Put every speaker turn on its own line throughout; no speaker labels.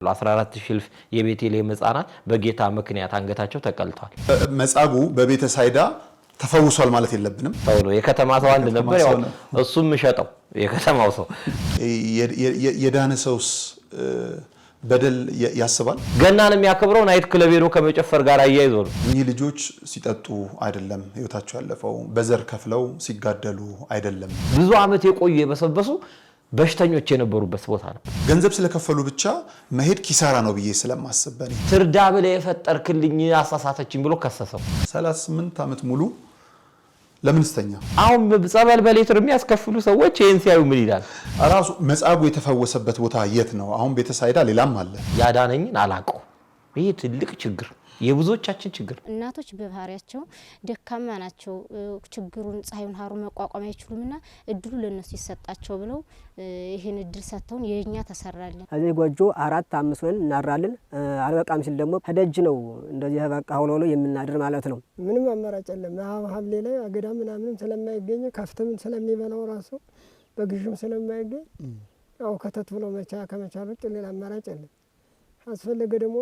ለ14000 የቤተልሔም ሕፃናት በጌታ ምክንያት አንገታቸው ተቀልቷል።
መጻጉ በቤተ ሳይዳ ተፈውሷል ማለት የለብንም።
ተውሎ የከተማ ሰው አንድ ነበር ያው እሱም ሸጠው የከተማው ሰው
የዳነ ሰውስ በደል ያስባል።
ገናን የሚያከብረው ናይት ክለብ ሄዶ ከመጨፈር ጋር አያይዞ ነው።
እኚህ ልጆች ሲጠጡ አይደለም ህይወታቸው ያለፈው፣ በዘር ከፍለው ሲጋደሉ አይደለም።
ብዙ አመት የቆዩ የበሰበሱ በሽተኞች የነበሩበት ቦታ ነው።
ገንዘብ ስለከፈሉ ብቻ መሄድ ኪሳራ ነው ብዬ ስለማስብ በኔ
ትርዳ ብለ የፈጠርክልኝ አሳሳተችኝ ብሎ ከሰሰው።
38 አመት ሙሉ ለምንስተኛ
አሁን ጸበል በሌትር የሚያስከፍሉ ሰዎች ይሄን ሲያዩ ምን ይላል?
ራሱ መጻጉ የተፈወሰበት ቦታ የት ነው? አሁን ቤተ ሳይዳ ሌላም አለ።
ያዳነኝን አላቀው። ይሄ ትልቅ ችግር የብዙዎቻችን ችግር።
እናቶች በባህሪያቸው ደካማ ናቸው። ችግሩን ፀሐዩን ሀሩ መቋቋም አይችሉምና እድሉ ለነሱ ይሰጣቸው ብለው ይሄን እድል ሰጥተውን የኛ ተሰራልን።
እዚህ ጎጆ 4-5 ሆነን እናራለን። አልበቃም ሲል ደግሞ ከደጅ ነው እንደዚህ በቃ ሆኖ የምናድር ማለት ነው።
ምንም አማራጭ የለም። ሀብሌ ላይ አገዳ ምናምን ስለማይገኝ ከፍተም ስለሚበላው ራሱ በግዥም ስለማይገኝ ያው ከተት ብሎ ከመቻል ውጭ ሌላ አማራጭ የለም። አስፈለገ ደግሞ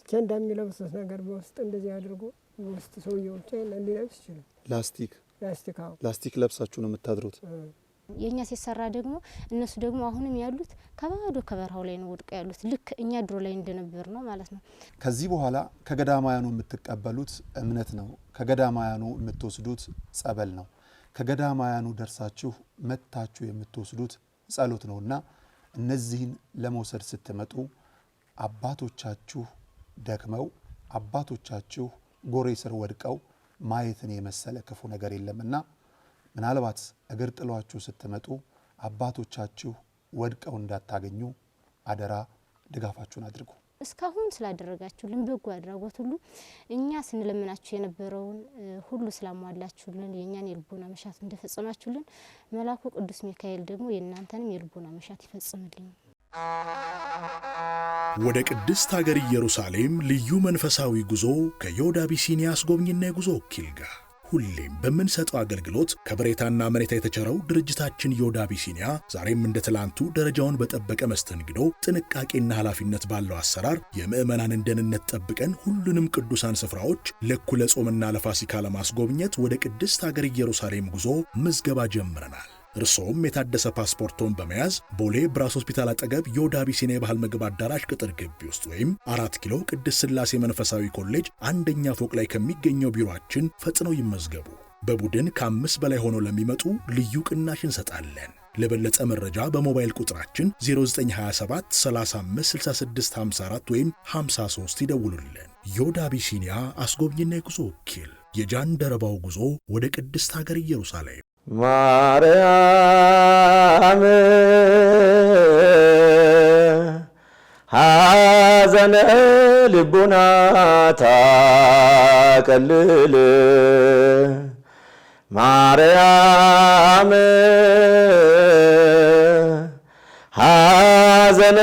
ኬንዳ የሚለብሱት ነገር በውስጥ እንደዚህ አድርጎ በውስጥ ሰውየው ሊለብስ ይችላል።
ላስቲክ ለብሳችሁ ነው የምታድሩት?
የኛ ሲሰራ ደግሞ እነሱ ደግሞ አሁንም ያሉት ከባዶ ከበረሃው ላይ ነው ወድቀው ያሉት። ልክ እኛ ድሮ ላይ እንደነበር ነው ማለት ነው።
ከዚህ በኋላ ከገዳማያኑ የምትቀበሉት እምነት ነው። ከገዳማያኑ የምትወስዱት ጸበል ነው። ከገዳማያኑ ደርሳችሁ መታችሁ የምትወስዱት ጸሎት ነውና እነዚህን ለመውሰድ ስትመጡ አባቶቻችሁ ደክመው አባቶቻችሁ ጎሬ ስር ወድቀው ማየትን የመሰለ ክፉ ነገር የለምና ምናልባት እግር ጥሏችሁ ስትመጡ አባቶቻችሁ ወድቀው እንዳታገኙ አደራ ድጋፋችሁን አድርጉ።
እስካሁን ስላደረጋችሁልን በጎ አድራጎት ሁሉ እኛ ስንለምናችሁ የነበረውን ሁሉ ስላሟላችሁልን የኛን የልቦና መሻት እንደፈጸማችሁልን መልአኩ ቅዱስ ሚካኤል ደግሞ የእናንተንም የልቦና መሻት ይፈጽምልኝ።
ወደ ቅድስት ሀገር ኢየሩሳሌም ልዩ መንፈሳዊ ጉዞ ከዮድ አቢሲኒያ አስጎብኝና የጉዞ ወኪል ጋር ሁሌም በምንሰጠው አገልግሎት ከበሬታና መሬታ የተቸረው ድርጅታችን ዮድ አቢሲኒያ ዛሬም እንደ ትላንቱ ደረጃውን በጠበቀ መስተንግዶ፣ ጥንቃቄና ኃላፊነት ባለው አሰራር የምዕመናንን ደህንነት ጠብቀን ሁሉንም ቅዱሳን ስፍራዎች ለእኩለ ጾምና ለፋሲካ ለማስጎብኘት ወደ ቅድስት ሀገር ኢየሩሳሌም ጉዞ ምዝገባ ጀምረናል። እርሶም የታደሰ ፓስፖርቶን በመያዝ ቦሌ ብራስ ሆስፒታል አጠገብ ዮድ አቢሲኒያ የባህል ምግብ አዳራሽ ቅጥር ግቢ ውስጥ ወይም 4 ኪሎ ቅድስት ሥላሴ መንፈሳዊ ኮሌጅ አንደኛ ፎቅ ላይ ከሚገኘው ቢሮአችን ፈጥነው ይመዝገቡ። በቡድን ከ5 በላይ ሆነው ለሚመጡ ልዩ ቅናሽ እንሰጣለን። ለበለጠ መረጃ በሞባይል ቁጥራችን 0927 35 66 54 ወይም 53 ይደውሉልን። ዮድ አቢሲኒያ አስጎብኝና የጉዞ ወኪል። የጃንደረባው ጉዞ ወደ ቅድስት ሀገር ኢየሩሳሌም።
ማርያም ሐዘነ ልቡና ታቀልል ማርያም ሐዘነ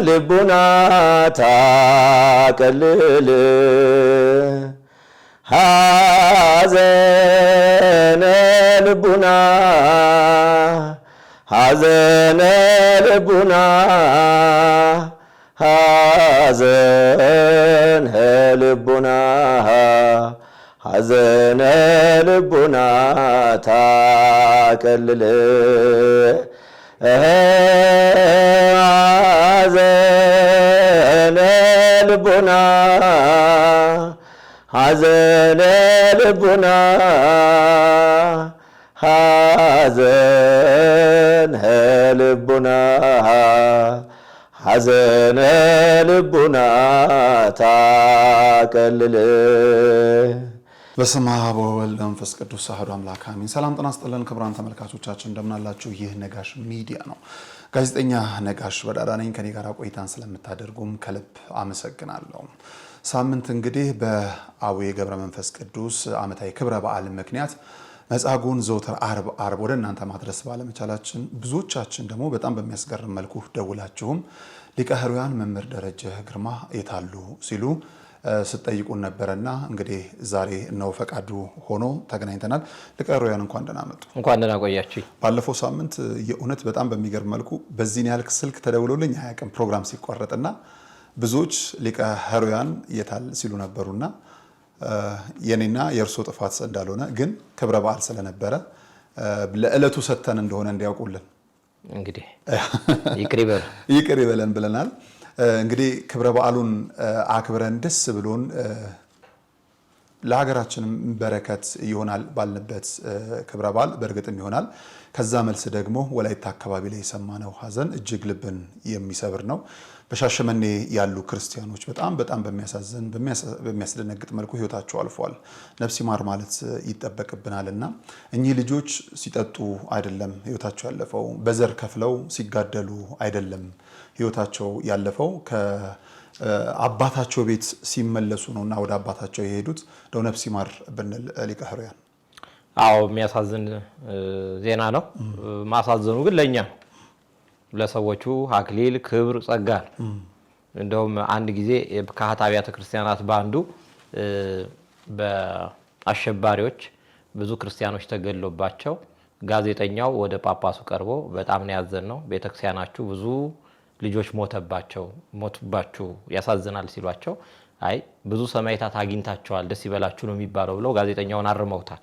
ልቡና ታቀልል ሐዘነ ልቡና ሐዘነ ልቡና ሐዘነ ልቡና ሐዘነ ልቡና ታቀልል ሐዘነ ልቡና ሐዘነ ልቡና ሐዘነ ልቡና ሐዘነ ልቡና ታቀልል።
በስመ አብ ወወልድ ወመንፈስ ቅዱስ አሐዱ አምላክ አሜን። ሰላም ጤና ይስጥልን ክቡራን ተመልካቾቻችን እንደምናላችሁ። ይህ ነጋሽ ሚዲያ ነው። ጋዜጠኛ ነጋሽ በዳዳ ነኝ። ከኔ ጋር ቆይታን ስለምታደርጉም ከልብ አመሰግናለሁ። ሳምንት እንግዲህ በአቡነ ገብረ መንፈስ ቅዱስ ዓመታዊ ክብረ በዓል ምክንያት መጻጉዕን ዘወትር አርብ ወደ እናንተ ማድረስ ባለመቻላችን ብዙዎቻችን ደግሞ በጣም በሚያስገርም መልኩ ደውላችሁም ሊቀ ኅሩያን መምህር ደረጀ ግርማ የታሉ ሲሉ ስትጠይቁን ነበርና እንግዲህ ዛሬ ነው ፈቃዱ ሆኖ ተገናኝተናል። ሊቀ ኅሩያን እንኳን ደህና መጡ።
እንኳን ደህና ቆያችሁ።
ባለፈው ሳምንት የእውነት በጣም በሚገርም መልኩ በዚህን ያህል ስልክ ተደውሎልኝ አያውቅም ፕሮግራም ሲቋረጥና ብዙዎች ሊቀ ኅሩያን የታል ሲሉ ነበሩና የኔና የእርሶ ጥፋት እንዳልሆነ ግን ክብረ በዓል ስለነበረ ለዕለቱ ሰተን እንደሆነ እንዲያውቁልን
እንግዲህ ይቅር ይበለን ብለናል። እንግዲህ ክብረ በዓሉን አክብረን ደስ ብሎን ለሀገራችንም በረከት ይሆናል ባልንበት ክብረ በዓል በእርግጥም ይሆናል። ከዛ መልስ ደግሞ ወላይታ አካባቢ ላይ የሰማነው ሀዘን እጅግ ልብን የሚሰብር ነው። በሻሸመኔ ያሉ ክርስቲያኖች በጣም በሚያሳዝን በሚያስደነግጥ መልኩ ህይወታቸው አልፏል። ነፍስ ይማር ማለት ይጠበቅብናልና እኚህ ልጆች ሲጠጡ አይደለም ህይወታቸው ያለፈው፣ በዘር ከፍለው ሲጋደሉ አይደለም ህይወታቸው ያለፈው፣ ከአባታቸው ቤት ሲመለሱ ነውና ወደ አባታቸው የሄዱት። ደው ነፍስ ይማር ብንል ሊቀ ኅሩያን። አዎ የሚያሳዝን ዜና ነው። ማሳዘኑ ግን ለኛ ለሰዎቹ አክሊል ክብር ጸጋ። እንደውም አንድ ጊዜ ከአኃት አብያተ ክርስቲያናት ባንዱ በአሸባሪዎች ብዙ ክርስቲያኖች ተገድሎባቸው ጋዜጠኛው ወደ ጳጳሱ ቀርቦ በጣም ነው ያዘነው፣ ቤተክርስቲያናችሁ ብዙ ልጆች ሞቱባችሁ ያሳዝናል ሲሏቸው አይ ብዙ ሰማዕታት አግኝታቸዋል ደስ ይበላችሁ ነው የሚባለው ብለው ጋዜጠኛውን አርመውታል።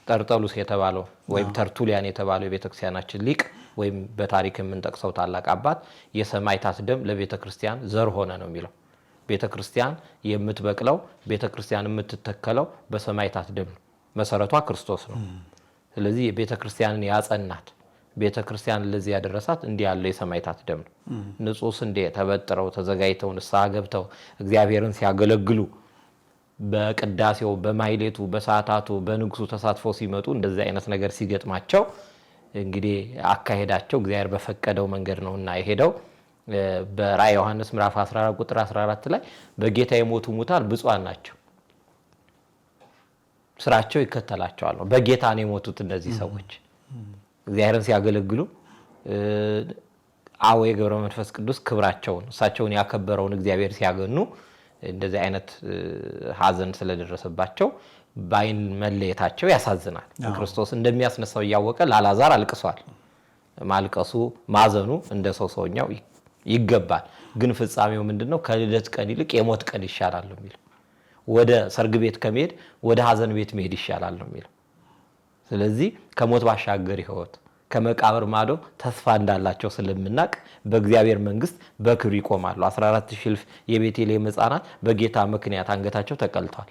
ጠርጠሉስ የተባለው ወይም ተርቱሊያን የተባለው የቤተክርስቲያናችን ሊቅ ወይም በታሪክ የምንጠቅሰው ታላቅ አባት የሰማዕታት ደም ለቤተክርስቲያን ዘር ሆነ ነው የሚለው። ቤተክርስቲያን የምትበቅለው ቤተክርስቲያን የምትተከለው በሰማዕታት ደም ነው። መሰረቷ ክርስቶስ ነው። ስለዚህ ቤተክርስቲያንን ያጸናት ቤተክርስቲያን ለዚህ ያደረሳት እንዲህ ያለው የሰማዕታት ደም ነው። ንጹህ ስንዴ ተበጥረው ተዘጋጅተው ንስሐ ገብተው እግዚአብሔርን ሲያገለግሉ በቅዳሴው በማይሌቱ በሰዓታቱ በንግሱ ተሳትፎ ሲመጡ እንደዚህ አይነት ነገር ሲገጥማቸው እንግዲህ አካሄዳቸው እግዚአብሔር በፈቀደው መንገድ ነውና የሄደው። በራዕየ ዮሐንስ ምዕራፍ 14 ቁጥር 14 ላይ በጌታ የሞቱ ሙታን ብፁዓን ናቸው ስራቸው ይከተላቸዋል ነው። በጌታ ነው የሞቱት እነዚህ ሰዎች እግዚአብሔርን ሲያገለግሉ አዎ የገብረ መንፈስ ቅዱስ ክብራቸውን እሳቸውን ያከበረውን እግዚአብሔር ሲያገኑ እንደዚህ አይነት ሀዘን ስለደረሰባቸው ባይን መለየታቸው ያሳዝናል። ክርስቶስ እንደሚያስነሳው ያወቀ ለአልዓዛር አልቅሷል። ማልቀሱ ማዘኑ እንደ ሰውኛው ይገባል። ግን ፍጻሜው ምንድነው? ከልደት ቀን ይልቅ የሞት ቀን ይሻላል ነው የሚለው። ወደ ሰርግ ቤት ከመሄድ ወደ ሀዘን ቤት መሄድ ይሻላል ነው የሚለው። ስለዚህ ከሞት ባሻገር ህይወት ከመቃብር ማዶ ተስፋ እንዳላቸው ስለምናቅ በእግዚአብሔር መንግስት በክብር ይቆማሉ። 14000 እልፍ የቤተልሔም ሕፃናት በጌታ ምክንያት አንገታቸው ተቀልቷል።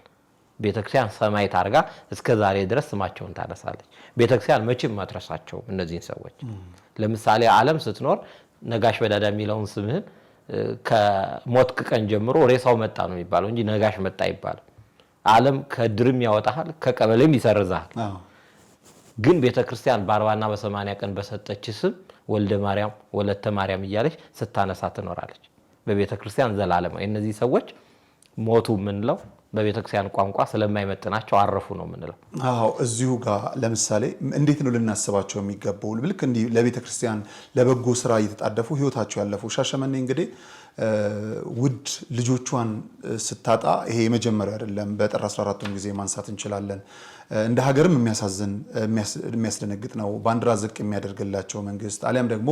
ቤተክርስቲያን ሰማዕት አድርጋ እስከ ዛሬ ድረስ ስማቸውን ታነሳለች። ቤተክርስቲያን መቼም ማትረሳቸው እነዚህን ሰዎች። ለምሳሌ ዓለም ስትኖር ነጋሽ በዳዳ የሚለውን ስምህን ከሞት ቀን ጀምሮ ሬሳው መጣ ነው የሚባለው እንጂ ነጋሽ መጣ ይባላል። ዓለም ከድርም ያወጣሃል ከቀበሌም ይሰርዛል። ግን ቤተክርስቲያን በ40ና በ80 ቀን በሰጠች ስም ወልደ ማርያም ወለተ ማርያም እያለች ስታነሳ ትኖራለች። በቤተክርስቲያን ዘላለማዊ እነዚህ ሰዎች ሞቱ ምንለው በቤተክርስቲያን ቋንቋ ስለማይመጥናቸው አረፉ ነው ምንለው።
አዎ እዚሁ ጋር ለምሳሌ እንዴት ነው ልናስባቸው የሚገባው? ልክ እንዲህ ለቤተክርስቲያን ለበጎ ስራ እየተጣደፉ ህይወታቸው ያለፉ ሻሸመኔ እንግዲህ ውድ ልጆቿን ስታጣ ይሄ የመጀመሪያው አይደለም። በጥር 14ቱን ጊዜ ማንሳት እንችላለን። እንደ ሀገርም የሚያሳዝን የሚያስደነግጥ ነው። ባንዲራ ዝቅ የሚያደርግላቸው መንግስት አሊያም ደግሞ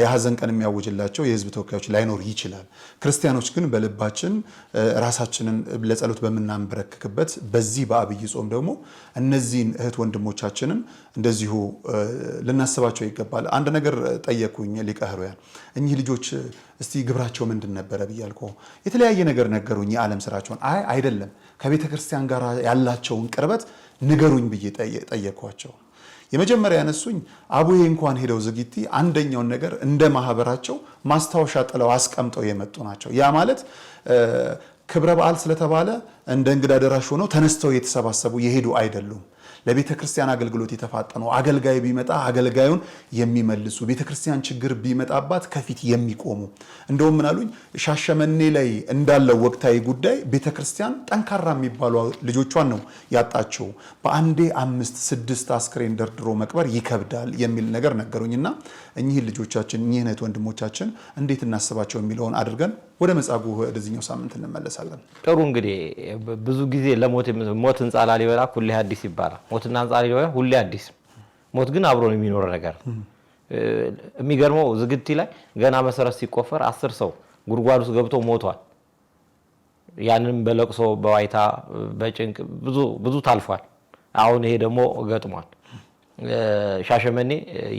የሀዘን ቀን የሚያውጅላቸው የህዝብ ተወካዮች ላይኖር ይችላል። ክርስቲያኖች ግን በልባችን ራሳችንን ለጸሎት በምናንበረክክበት በዚህ በአብይ ጾም ደግሞ እነዚህን እህት ወንድሞቻችንን እንደዚሁ ልናስባቸው ይገባል። አንድ ነገር ጠየቁኝ ሊቀ ኅሩያን፣ እኚህ ልጆች እስቲ ግብራቸው ምንድን ነበረ ብያልኩ የተለያየ ነገር ነገሩኝ። የዓለም ስራቸውን አይደለም ከቤተ ክርስቲያን ጋር ያላቸውን ቅርበት ንገሩኝ ብዬ ጠየኳቸው። የመጀመሪያ ያነሱኝ አቡዬ እንኳን ሄደው ዝጊቲ አንደኛውን ነገር እንደ ማህበራቸው ማስታወሻ ጥለው አስቀምጠው የመጡ ናቸው። ያ ማለት ክብረ በዓል ስለተባለ እንደ እንግዳ ደራሽ ሆነው ተነስተው የተሰባሰቡ የሄዱ አይደሉም። ለቤተ ክርስቲያን አገልግሎት የተፋጠኑ አገልጋይ ቢመጣ አገልጋዩን የሚመልሱ ቤተ ክርስቲያን ችግር ቢመጣባት ከፊት የሚቆሙ እንደውም ምን አሉኝ፣ ሻሸመኔ ላይ እንዳለው ወቅታዊ ጉዳይ ቤተ ክርስቲያን ጠንካራ የሚባሉ ልጆቿን ነው ያጣቸው። በአንዴ 5-6 አስክሬን ደርድሮ መቅበር ይከብዳል የሚል ነገር ነገሩኝና እኚህ ልጆቻችን እኚህ እህት ወንድሞቻችን እንዴት እናስባቸው የሚለውን አድርገን ወደ መጻጉዕ ወደዚህኛው ሳምንት እንመለሳለን።
ጥሩ እንግዲህ ብዙ ጊዜ ሞት ህንጻ ላሊበላ ሁሌ አዲስ ይባላል። ሞትና ህንጻ ላሊበላ ሁሌ አዲስ፣ ሞት ግን አብሮ የሚኖር ነገር። የሚገርመው ዝግቲ ላይ ገና መሰረት ሲቆፈር 10 ሰው ጉድጓድ ውስጥ ገብቶ ሞቷል። ያንን በለቅሶ በዋይታ በጭንቅ ብዙ ታልፏል። አሁን ይሄ ደግሞ ገጥሟል። ሻሸመኔ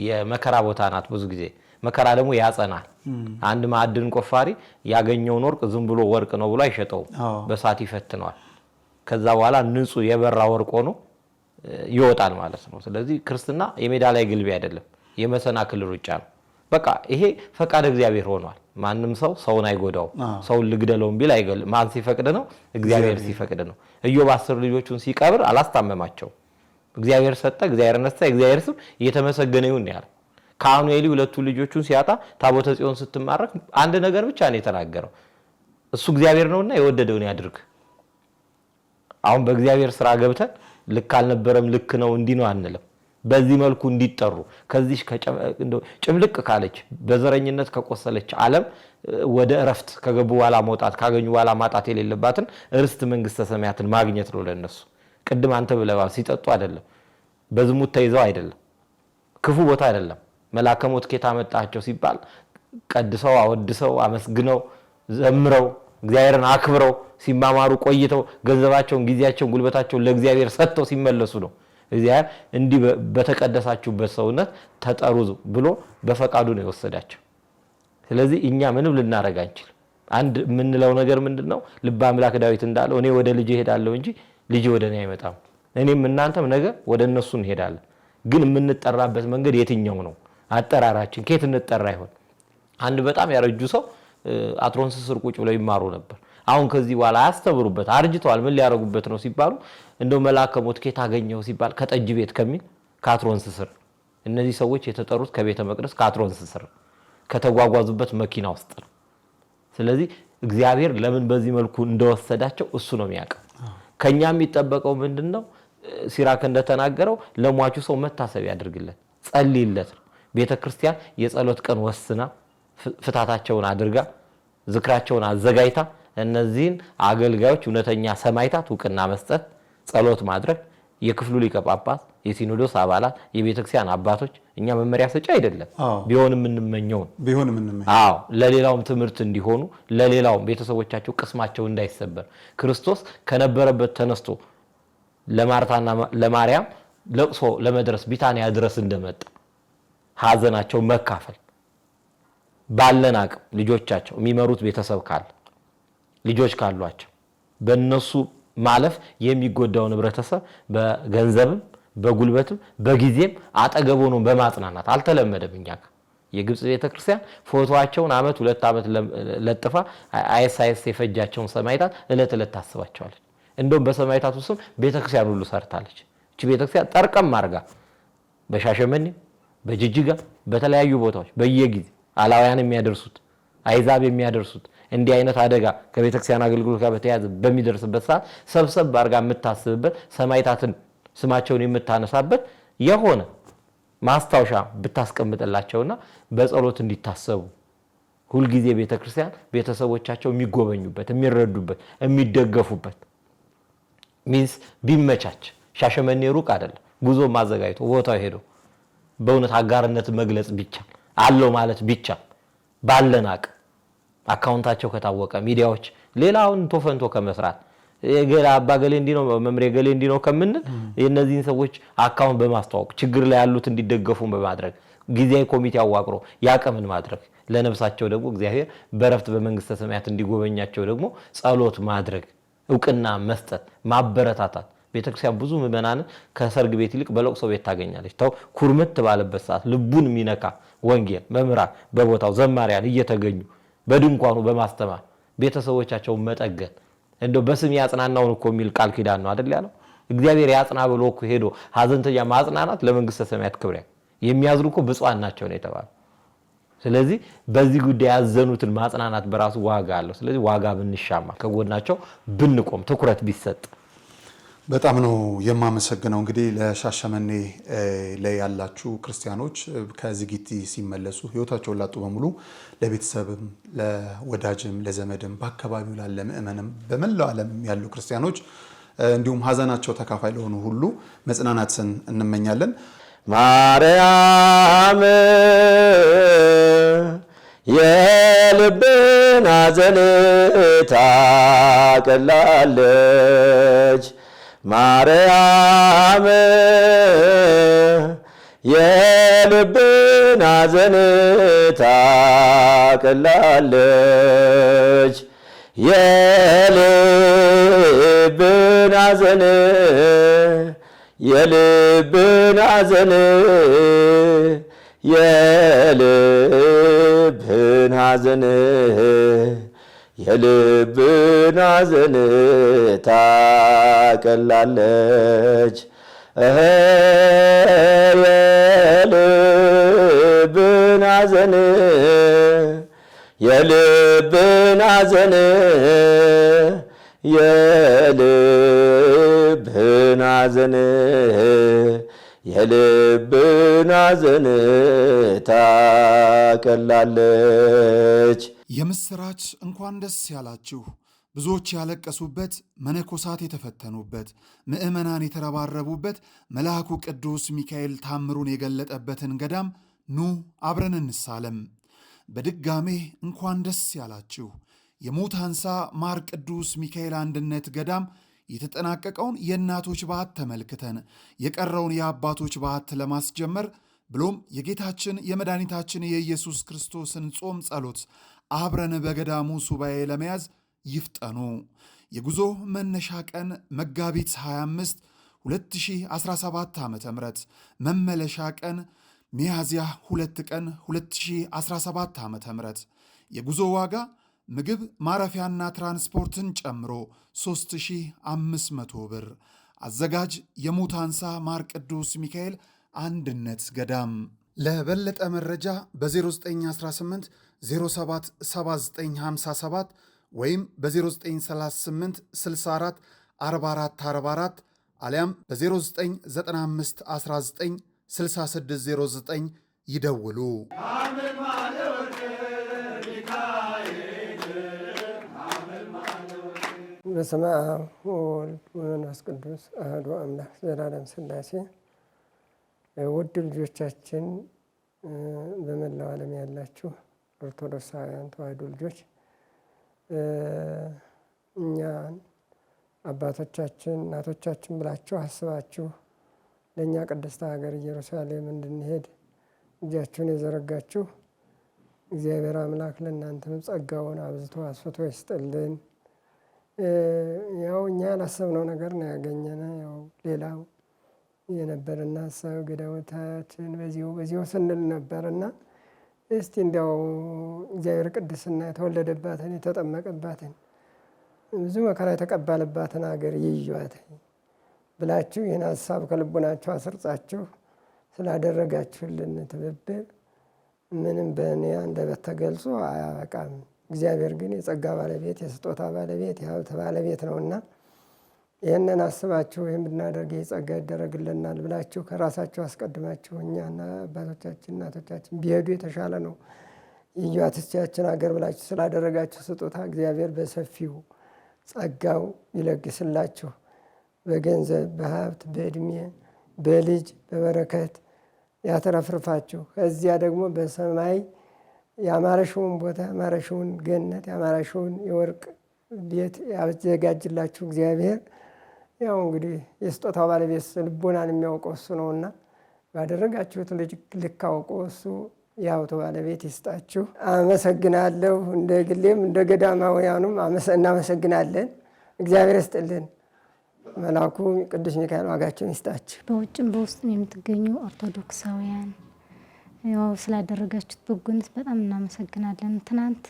የመከራ ቦታ ናት። ብዙ ጊዜ መከራ ደግሞ ያጸናል። አንድ ማዕድን ቆፋሪ ያገኘውን ወርቅ ዝም ብሎ ወርቅ ነው ብሎ አይሸጠውም፣ በሳት ይፈትነዋል። ከዛ በኋላ ንጹህ የበራ ወርቅ ሆኖ ይወጣል ማለት ነው። ስለዚህ ክርስትና የሜዳ ላይ ግልቢ አይደለም፣ የመሰናክል ሩጫ ነው። በቃ ይሄ ፈቃድ እግዚአብሔር ሆኗል። ማንም ሰው ሰውን አይጎዳው። ሰውን ልግደለውም ቢል አይገልም። ማን ሲፈቅድ ነው? እግዚአብሔር ሲፈቅድ ነው። ኢዮብ 10 ልጆቹን ሲቀብር አላስታመማቸው። እግዚአብሔር ሰጠ፣ እግዚአብሔር ነሳ፣ እግዚአብሔር ስም እየተመሰገነ ይሁን ያለ። ካህኑ ኤሊ 2 ልጆቹን ሲያጣ ታቦተ ጽዮን ስትማረክ አንድ ነገር ብቻ ነው የተናገረው፣ እሱ እግዚአብሔር ነውና የወደደውን ያድርግ። አሁን በእግዚአብሔር ስራ ገብተን ልክ አልነበረም ልክ ነው እንዲህ ነው አንልም። በዚህ መልኩ እንዲጠሩ ከዚህ ጭምልቅ ካለች በዘረኝነት ከቆሰለች ዓለም ወደ እረፍት ከገቡ በኋላ መውጣት ካገኙ በኋላ ማጣት የሌለባትን ርስት መንግስተ ሰማያትን ማግኘት ነው ለነሱ። ቅድም አንተ ብለዋል፣ ሲጠጡ አይደለም፣ በዝሙት ተይዘው አይደለም፣ ክፉ ቦታ አይደለም። መልአከ ሞት ኬታ መጣቸው ሲባል ቀድሰው አወድሰው አመስግነው ዘምረው እግዚአብሔርን አክብረው ሲማማሩ ቆይተው ገንዘባቸውን ጊዜያቸውን ጉልበታቸውን ለእግዚአብሔር ሰጥተው ሲመለሱ ነው እግዚአብሔር እንዲህ በተቀደሳችሁበት ሰውነት ተጠሩ ብሎ በፈቃዱ ነው የወሰዳቸው። ስለዚህ እኛ ምንም ልናረጋ አንችል። አንድ የምንለው ነገር ምንድነው? ልበ አምላክ ዳዊት እንዳለው እኔ ወደ ልጄ ሄዳለሁ እንጂ ልጄ ወደ እኔ አይመጣም፣ እኔም እናንተም ነገ ወደ እነሱ እንሄዳለን። ግን የምንጠራበት መንገድ የትኛው ነው? አጠራራችን ከየት እንጠራ ይሆን? አንድ በጣም ያረጁ ሰው አትሮንስ ስር ቁጭ ብለው ይማሩ ነበር። አሁን ከዚህ በኋላ አስተምሩበት አርጅተዋል፣ ምን ሊያረጉበት ነው ሲባሉ እንደው መልአከ ሞት ኬታ አገኘው ሲባል ከጠጅ ቤት ከሚል ከአትሮንስ ስር። እነዚህ ሰዎች የተጠሩት ከቤተ መቅደስ ከአትሮንስ ስር ከተጓጓዙበት መኪና ውስጥ ነው። ስለዚህ እግዚአብሔር ለምን በዚህ መልኩ እንደወሰዳቸው እሱ ነው የሚያውቀው። ከኛ የሚጠበቀው ምንድነው? ሲራክ እንደተናገረው ለሟቹ ሰው መታሰብ ያድርግለት፣ ጸልይለት። ቤተክርስቲያን የጸሎት ቀን ወስና ፍታታቸውን አድርጋ ዝክራቸውን አዘጋጅታ እነዚህን አገልጋዮች እውነተኛ ሰማይታት ዕውቅና መስጠት፣ ጸሎት ማድረግ፣ የክፍሉ ሊቀ ጳጳስ፣ የሲኖዶስ አባላት፣ የቤተክርስቲያን አባቶች እኛ መመሪያ ሰጪ አይደለም፣ ቢሆንም እንመኘው ለሌላውም ትምህርት እንዲሆኑ ለሌላውም ቤተሰቦቻቸው ቅስማቸው እንዳይሰበር ክርስቶስ ከነበረበት ተነስቶ ለማርታና ለማርያም ለቅሶ ለመድረስ ቢታንያ ድረስ እንደመጣ ሐዘናቸው መካፈል ባለን አቅም ልጆቻቸው የሚመሩት ቤተሰብ ካለ ልጆች ካሏቸው በእነሱ ማለፍ የሚጎዳው ህብረተሰብ በገንዘብም በጉልበትም በጊዜም አጠገቡ ነው በማጽናናት አልተለመደም። እኛ የግብጽ ቤተክርስቲያን ፎቶዋቸውን አመት 2 አመት ለጥፋ አይኤስአይኤስ የፈጃቸውን ሰማይታት እለት ታስባቸዋለች። እንደውም በሰማይታቱ ስም ቤተክርስቲያን ሁሉ ሰርታለች። እቺ ቤተክርስቲያን ጠርቀም ማርጋ በሻሸመኔ በጅጅጋ በተለያዩ ቦታዎች በየጊዜ አላውያን የሚያደርሱት አይዛብ የሚያደርሱት እንዲህ አይነት አደጋ ከቤተክርስቲያን አገልግሎት ጋር በተያያዘ በሚደርስበት ሰዓት ሰብሰብ አርጋ የምታስብበት ሰማይታትን ስማቸውን የምታነሳበት የሆነ ማስታወሻ ብታስቀምጥላቸውና በጸሎት እንዲታሰቡ ሁሉ ጊዜ ቤተክርስቲያን ቤተሰቦቻቸው የሚጎበኙበት የሚረዱበት የሚደገፉበት ሚንስ ቢመቻች ሻሸመኔ ሩቅ አይደለም ጉዞ ማዘጋጅቶ ቦታው ሄዶ በእውነት አጋርነት መግለጽ ቢቻል አለው ማለት ቢቻል ባለን አካውንታቸው ከታወቀ ሚዲያዎች ሌላውን ቶፈንቶ ከመስራት የገላ አባ ገሌ እንዲ ነው መምሬ ገሌ እንዲ ነው ከምን የነዚህን ሰዎች አካውንት በማስተዋወቅ ችግር ላይ ያሉት እንዲደገፉ በማድረግ ጊዜያዊ ኮሚቴ አዋቅሮ ያቀምን ማድረግ ለነፍሳቸው ደግሞ እግዚአብሔር በረፍት በመንግስተ ሰማያት እንዲጎበኛቸው ደግሞ ጸሎት ማድረግ ዕውቅና መስጠት ማበረታታት። ቤተክርስቲያን ብዙ ምዕመናንን ከሰርግ ቤት ይልቅ በለቅሶ ቤት ታገኛለች። ታው ኩርምት ባለበት ሰዓት ልቡን የሚነካ ወንጌል መምራት በቦታው ዘማሪያን እየተገኙ በድንኳኑ በማስተማር ቤተሰቦቻቸውን መጠገን እንደው በስም ያጽናናውን እኮ የሚል ቃል ኪዳን ነው አይደል ያለው። እግዚአብሔር ያጽና ብሎ እኮ ሄዶ ሐዘንተኛ ማጽናናት ለመንግስተ ሰማያት ክብር የሚያዝሩ እኮ ብፁዓን ናቸው ነው የተባለው። ስለዚህ በዚህ ጉዳይ ያዘኑትን ማጽናናት በራሱ ዋጋ አለው። ስለዚህ ዋጋ ብንሻማ ከጎናቸው ብንቆም ትኩረት ቢሰጥ
በጣም ነው የማመሰግነው። እንግዲህ ለሻሸመኔ ላይ ያላችሁ ክርስቲያኖች ከዝግቲ ሲመለሱ ህይወታቸውን ላጡ በሙሉ ለቤተሰብም ለወዳጅም ለዘመድም በአካባቢው ላለ ምእመንም በመላው ዓለም ያሉ ክርስቲያኖች እንዲሁም ሐዘናቸው ተካፋይ ለሆኑ ሁሉ መጽናናትን እንመኛለን።
ማርያም
የልብን ሐዘን ታቀላለች ማርያም የልብን ሐዘን ታቀላለች የልብን ሐዘን የልብን ሐዘን የልብን ሐዘን የልብን ሐዘን ታቀላለች የልብን ሐዘን የልብን ሐዘን የልብን ሐዘን የልብን ሐዘን ታቀላለች።
የምስራች እንኳን ደስ ያላችሁ። ብዙዎች ያለቀሱበት፣ መነኮሳት የተፈተኑበት፣ ምዕመናን የተረባረቡበት፣ መልአኩ ቅዱስ ሚካኤል ታምሩን የገለጠበትን ገዳም ኑ አብረን እንሳለም። በድጋሜ እንኳን ደስ ያላችሁ። የሙታንሳ ማር ቅዱስ ሚካኤል አንድነት ገዳም የተጠናቀቀውን የእናቶች በዓት ተመልክተን የቀረውን የአባቶች በዓት ለማስጀመር ብሎም የጌታችን የመድኃኒታችን የኢየሱስ ክርስቶስን ጾም ጸሎት አብረን በገዳሙ ሱባኤ ለመያዝ ይፍጠኑ። የጉዞ መነሻ ቀን መጋቢት 25 2017 ዓ.ም፣ መመለሻ ቀን ሚያዝያ 2 ቀን 2017 ዓ.ም። የጉዞ ዋጋ ምግብ ማረፊያና ትራንስፖርትን ጨምሮ 3500 ብር። አዘጋጅ የሙታንሳ ማር ቅዱስ ሚካኤል አንድነት ገዳም። ለበለጠ መረጃ በ0918 07 7957 ወይም በ0938 64 44 44 አሊያም በ0995 19 6609 ይደውሉ።
በስመ አብ ወወልድ ወመንፈስ ቅዱስ አሐዱ አምላክ ዘላለም ሥላሴ። ውድ ልጆቻችን፣ በመላው ዓለም ያላችሁ ኦርቶዶክሳውያን ተዋሕዶ ልጆች እኛን አባቶቻችን እናቶቻችን ብላችሁ አስባችሁ ለእኛ ቅድስት ሀገር ኢየሩሳሌም እንድንሄድ እጃችሁን የዘረጋችሁ እግዚአብሔር አምላክ ለእናንተም ጸጋውን አብዝቶ አስፍቶ ይስጥልን። ያው እኛ ያላሰብነው ነገር ነው ያገኘነ። ያው ሌላው የነበረና ሀሳብ ገዳሞታችን በዚሁ ስንል ነበርና እስቲ እንዲያው እግዚአብሔር ቅድስና የተወለደባትን የተጠመቀባትን ብዙ መከራ የተቀባለባትን ሀገር ይዩዋት ብላችሁ ይህን ሀሳብ ከልቦናችሁ አስርጻችሁ ስላደረጋችሁልን ትብብር ምንም በእኔ አንደበት ተገልጾ አያበቃም። እግዚአብሔር ግን የጸጋ ባለቤት የስጦታ ባለቤት የሀብት ባለቤት ነውና ይህንን አስባችሁ ይህን ብናደርግ የጸጋ ይደረግልናል ብላችሁ ከራሳችሁ አስቀድማችሁ እኛና አባቶቻችን እናቶቻችን ቢሄዱ የተሻለ ነው ይዩዋት እስቲያችን ሀገር ብላችሁ ስላደረጋችሁ ስጦታ እግዚአብሔር በሰፊው ጸጋው ይለግስላችሁ። በገንዘብ በሀብት በዕድሜ በልጅ በበረከት ያተረፍርፋችሁ። ከዚያ ደግሞ በሰማይ ያማረሽውን ቦታ ያማረሽውን ገነት ያማረሽውን የወርቅ ቤት ያዘጋጅላችሁ እግዚአብሔር። ያው እንግዲህ የስጦታው ባለቤት ልቦናን የሚያውቀው እሱ ነውና ባደረጋችሁት ልክ አውቆ እሱ የሀብቱ ባለቤት ይስጣችሁ። አመሰግናለሁ። እንደ ግሌም እንደ ገዳማውያኑም እናመሰግናለን። እግዚአብሔር ይስጥልን። መልአኩ ቅዱስ ሚካኤል ዋጋቸውን ይስጣችሁ።
በውጭም በውስጥም የምትገኙ ኦርቶዶክሳውያን ያው ስላደረጋችሁት በጎነት በጣም እናመሰግናለን። ትናንት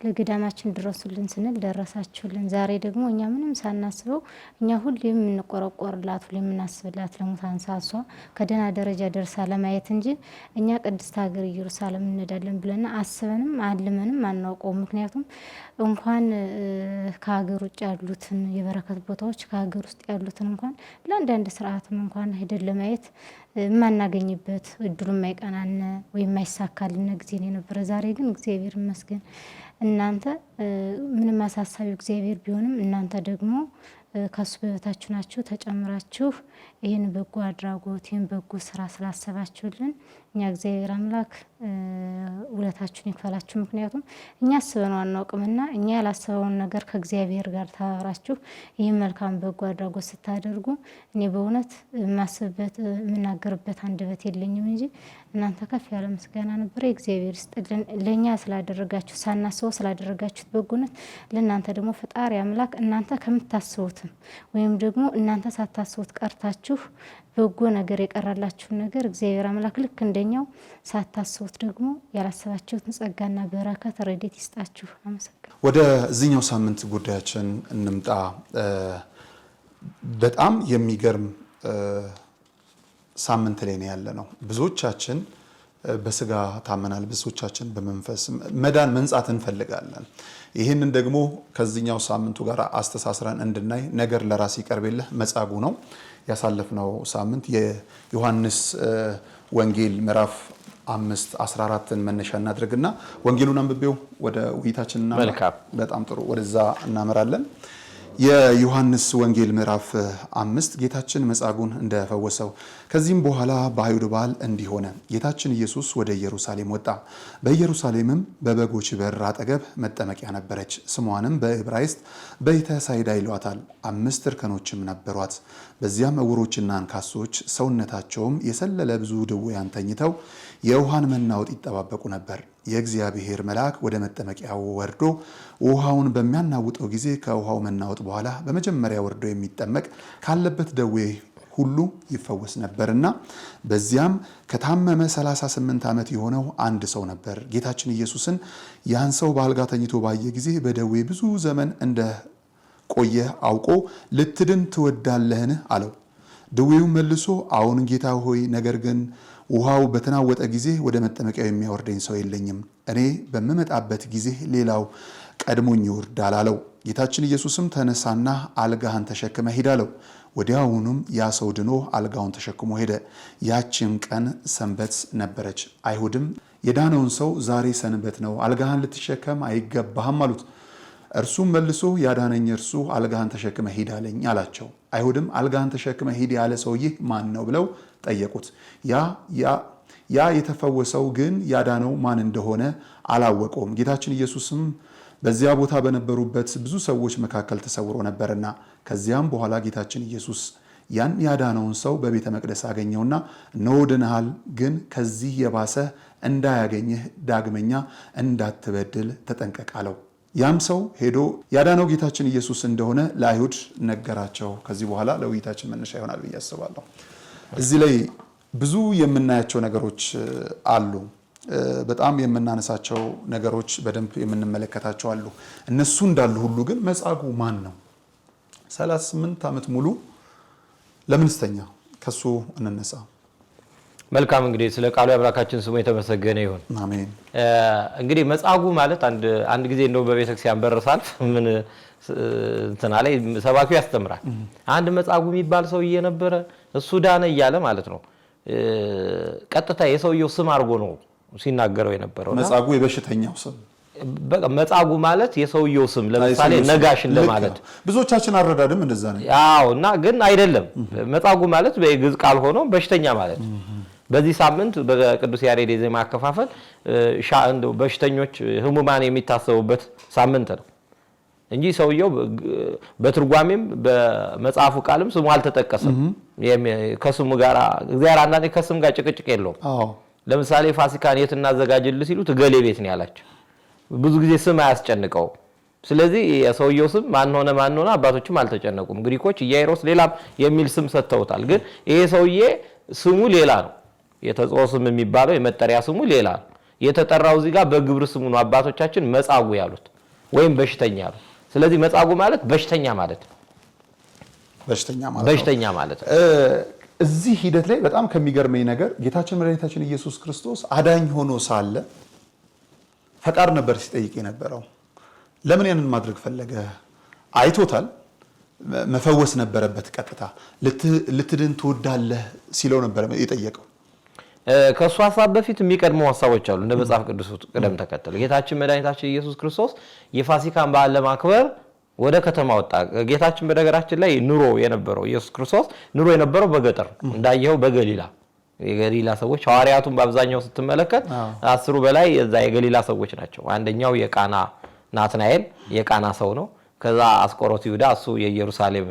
ለገዳማችን ድረሱልን ስንል ደረሳችሁልን። ዛሬ ደግሞ እኛ ምንም ሳናስበው እኛ ሁሌም የምንቆረቆርላት ሁሌም የምናስብላት ለሙታንሳ እሷ ከደህና ደረጃ ደርሳ ለማየት እንጂ እኛ ቅድስት ሀገር ኢየሩሳሌም እንሄዳለን ብለን አስበንም አልመንም አናውቀውም። ምክንያቱም እንኳን ከሀገር ውጭ ያሉትን የበረከት ቦታዎች ከሀገር ውስጥ ያሉትን እንኳን ለአንዳንድ ስርዓትም እንኳን ሄደን ለማየት የማናገኝበት እድሉ የማይቀናን ወይም የማይሳካልን ጊዜ ነው የነበረ። ዛሬ ግን እግዚአብሔር ይመስገን እናንተ ምንም አሳሳቢው እግዚአብሔር ቢሆንም እናንተ ደግሞ ከሱ በበታችሁ ናችሁ ተጨምራችሁ ይህን በጎ አድራጎት ይህን በጎ ስራ ስላሰባችሁልን እኛ እግዚአብሔር አምላክ ውለታችሁን ይክፈላችሁ። ምክንያቱም እኛ አስበነው አናውቅምና እኛ ያላሰበውን ነገር ከእግዚአብሔር ጋር ተባብራችሁ ይህን መልካም በጎ አድራጎት ስታደርጉ እኔ በእውነት የማስብበት የምናገርበት አንደበት የለኝም እንጂ እናንተ ከፍ ያለ ምስጋና ነበር። እግዚአብሔር ይስጥልን ለኛ ስላደረጋችሁ ሳናስበው ስላደረጋችሁት በጎነት። ለእናንተ ደግሞ ፈጣሪ አምላክ እናንተ ከምታስቡትም ወይም ደግሞ እናንተ ሳታስቡት ቀርታችሁ በጎ ነገር የቀራላችሁ ነገር እግዚአብሔር አምላክ ልክ እንደኛው ሳታስቡት ደግሞ ያላሰባችሁትን ጸጋና በረከት ረድኤት ይስጣችሁ። አመሰግናለሁ።
ወደ እዚህኛው ሳምንት ጉዳያችን እንምጣ። በጣም የሚገርም ሳምንት ላይ ነው ያለ ነው። ብዙዎቻችን በስጋ ታመናል፣ ብዙዎቻችን በመንፈስ መዳን መንጻት እንፈልጋለን። ይህንን ደግሞ ከዚህኛው ሳምንቱ ጋር አስተሳስረን እንድናይ ነገር ለራስ ይቀርብልህ መጻጉዕ ነው ያሳለፍነው ሳምንት የዮሐንስ ወንጌል ምዕራፍ 5:14ን መነሻ እናድርግና ወንጌሉን አንብቤው ወደ ውይይታችንና በጣም ጥሩ ወደዛ እናመራለን። የዮሐንስ ወንጌል ምዕራፍ 5 ጌታችን መጻጉዕን እንደፈወሰው። ከዚህም በኋላ በአይሁድ በዓል እንዲህ ሆነ፣ ጌታችን ኢየሱስ ወደ ኢየሩሳሌም ወጣ። በኢየሩሳሌምም በበጎች በር አጠገብ መጠመቂያ ነበረች። ስሟንም በዕብራይስጥ ቤተ ሳይዳ ይሏታል። 5 እርከኖችም ነበሯት። በዚያም ዕውሮችና አንካሶች ሰውነታቸውም የሰለለ ብዙ ድውያን ተኝተው የውሃን መናወጥ ይጠባበቁ ነበር። የእግዚአብሔር መልአክ ወደ መጠመቂያው ወርዶ ውሃውን በሚያናውጠው ጊዜ ከውሃው መናወጥ በኋላ በመጀመሪያ ወርዶ የሚጠመቅ ካለበት ደዌ ሁሉ ይፈወስ ነበርና፣ በዚያም ከታመመ 38 ዓመት የሆነው አንድ ሰው ነበር። ጌታችን ኢየሱስን ያን ሰው በአልጋ ተኝቶ ባየ ጊዜ በደዌ ብዙ ዘመን እንደ ቆየ አውቆ ልትድን ትወዳለህን አለው። ድዌውም መልሶ አዎን ጌታ ሆይ፣ ነገር ግን ውሃው በተናወጠ ጊዜ ወደ መጠመቂያው የሚያወርደኝ ሰው የለኝም። እኔ በምመጣበት ጊዜ ሌላው ቀድሞኝ ይወርዳል አለው። ጌታችን ኢየሱስም ተነሳና አልጋህን ተሸክመ ሂድ አለው። ወዲያውኑም ያ ሰው ድኖ አልጋውን ተሸክሞ ሄደ። ያቺም ቀን ሰንበት ነበረች። አይሁድም የዳነውን ሰው ዛሬ ሰንበት ነው፣ አልጋህን ልትሸከም አይገባህም አሉት። እርሱም መልሶ ያዳነኝ እርሱ አልጋህን ተሸክመ ሂድ አለኝ አላቸው። አይሁድም አልጋህን ተሸክመ ሂድ ያለ ሰውዬ ማን ነው ብለው ጠየቁት። ያ የተፈወሰው ግን ያዳነው ማን እንደሆነ አላወቀውም። ጌታችን ኢየሱስም በዚያ ቦታ በነበሩበት ብዙ ሰዎች መካከል ተሰውሮ ነበርና፣ ከዚያም በኋላ ጌታችን ኢየሱስ ያን ያዳነውን ሰው በቤተ መቅደስ አገኘውና እነሆ ድነሃል፣ ግን ከዚህ የባሰ እንዳያገኝህ ዳግመኛ እንዳትበድል ተጠንቀቅ አለው። ያም ሰው ሄዶ ያዳነው ጌታችን ኢየሱስ እንደሆነ ለአይሁድ ነገራቸው። ከዚህ በኋላ ለውይይታችን መነሻ ይሆናል ብዬ አስባለሁ። እዚህ ላይ ብዙ የምናያቸው ነገሮች አሉ። በጣም የምናነሳቸው ነገሮች በደንብ የምንመለከታቸው አሉ። እነሱ እንዳሉ ሁሉ ግን መጻጉዕ ማን ነው? 38 ዓመት ሙሉ ለምን ስተኛ? ከሱ እንነሳ።
መልካም እንግዲህ ስለ ቃሉ አምላካችን ስሙ የተመሰገነ ይሁን።
አሜን።
እንግዲህ መጻጉዕ ማለት አንድ ጊዜ እንደው በቤተክርስቲያን በር ሳልፍ ምን እንትና ላይ ሰባኪው ያስተምራል። አንድ መጻጉዕ የሚባል ሰውዬ ነበረ፣ እሱ ዳነ እያለ ማለት ነው። ቀጥታ የሰውየው ስም አድርጎ ነው ሲናገረው የነበረው።
መጻጉዕ የበሽተኛው ስም
መጻጉዕ ማለት የሰውየው ስም፣ ለምሳሌ ነጋሽ እንደማለት።
ብዙዎቻችን አረዳድም እንደዛ ነው።
አዎ። እና ግን አይደለም። መጻጉዕ ማለት በግዕዝ ቃል ሆኖ በሽተኛ ማለት። በዚህ ሳምንት በቅዱስ ያሬድ የዜማ አከፋፈል በሽተኞች ህሙማን የሚታሰቡበት ሳምንት ነው እንጂ ሰውየው በትርጓሜም በመጽሐፉ ቃልም ስሙ አልተጠቀሰም። ከስሙ ጋር እግዚአብሔር አንዳንዴ ከስም ጋር ጭቅጭቅ የለውም። ለምሳሌ ፋሲካን የት እናዘጋጅልህ ሲሉት እገሌ ቤት ነው ያላቸው። ብዙ ጊዜ ስም አያስጨንቀው። ስለዚህ የሰውየው ስም ማን ሆነ አባቶችም አልተጨነቁም። ግሪኮች ኢያይሮስ ሌላም የሚል ስም ሰጥተውታል። ግን ይሄ ሰውዬ ስሙ ሌላ ነው። የተጾ ስም የሚባለው የመጠሪያ ስሙ ሌላ ነው። የተጠራው እዚህ ጋር በግብር ስሙ ነው አባቶቻችን መጻጉዕ ያሉት ወይም በሽተኛ ያሉት። ስለዚህ መጻጉዕ ማለት በሽተኛ ማለት ነው። በሽተኛ ማለት ነው።
እዚህ ሂደት ላይ በጣም ከሚገርመኝ ነገር ጌታችን መድኃኒታችን ኢየሱስ ክርስቶስ አዳኝ ሆኖ ሳለ ፈቃድ ነበር ሲጠይቅ የነበረው። ለምን ያንን ማድረግ ፈለገ? አይቶታል። መፈወስ ነበረበት። ቀጥታ ልትድን ትወዳለህ ሲለው ነበር የጠየቀው።
ከሱ ሐሳብ በፊት የሚቀድሙ ሐሳቦች አሉ። እንደ መጽሐፍ ቅዱስ ቅደም ተከተል ጌታችን መድኃኒታችን ኢየሱስ ክርስቶስ የፋሲካን በዓል ለማክበር ወደ ከተማ ወጣ። ጌታችን በነገራችን ላይ ኑሮ የነበረው ኢየሱስ ክርስቶስ ኑሮ የነበረው በገጠር እንዳየው በገሊላ የገሊላ ሰዎች ሐዋርያቱን በአብዛኛው ስትመለከት 10 በላይ እዛ የገሊላ ሰዎች ናቸው። አንደኛው የቃና ናትናኤል የቃና ሰው ነው። ከዛ አስቆሮቱ ይሁዳ እሱ የኢየሩሳሌም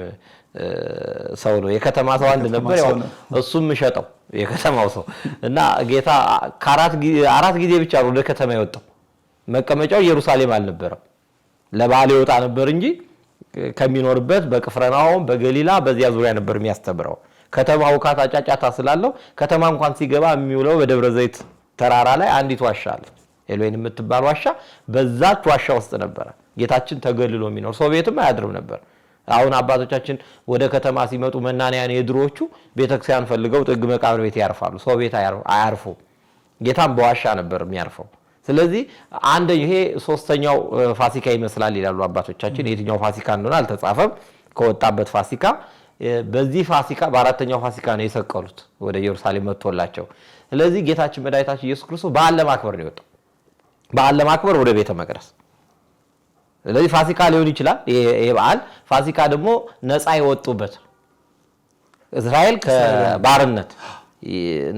ሰው ነው። የከተማ ሰው አንድ ነበር ያው እሱም ሸጠው የከተማው ሰው እና ጌታ አራት ጊዜ ብቻ ወደ ከተማ የወጣው መቀመጫው ኢየሩሳሌም አልነበረም። ለበዓል ይወጣ ነበር እንጂ ከሚኖርበት በቅፍርናሆም በገሊላ በዚያ ዙሪያ ነበር የሚያስተምረው። ከተማው ካታ ጫጫታ ስላለው ከተማ እንኳን ሲገባ የሚውለው በደብረ ዘይት ተራራ ላይ አንዲት ዋሻ አለ ኤሎይን የምትባል ዋሻ። በዛች ዋሻ ውስጥ ነበር ጌታችን ተገልሎ የሚኖር። ሰው ቤትም አያድርም ነበር። አሁን አባቶቻችን ወደ ከተማ ሲመጡ መናንያን የድሮቹ ቤተክርስቲያን ፈልገው ጥግ መቃብር ቤት ያርፋሉ። ሰው ቤት አያርፉ። ጌታም በዋሻ ነበር የሚያርፈው። ስለዚህ አንድ ይሄ ሶስተኛው ፋሲካ ይመስላል ይላሉ አባቶቻችን። የትኛው ፋሲካ እንደሆነ አልተጻፈም። ከወጣበት ፋሲካ በዚህ ፋሲካ በአራተኛው ፋሲካ ነው የሰቀሉት ወደ ኢየሩሳሌም መጥቶላቸው። ስለዚህ ጌታችን መድኃኒታችን ኢየሱስ ክርስቶስ በዓል ለማክበር ነው የወጣው። በዓል ለማክበር ወደ ቤተ መቅደስ። ስለዚህ ፋሲካ ሊሆን ይችላል ይሄ በዓል። ፋሲካ ደግሞ ነፃ የወጡበት እስራኤል ከባርነት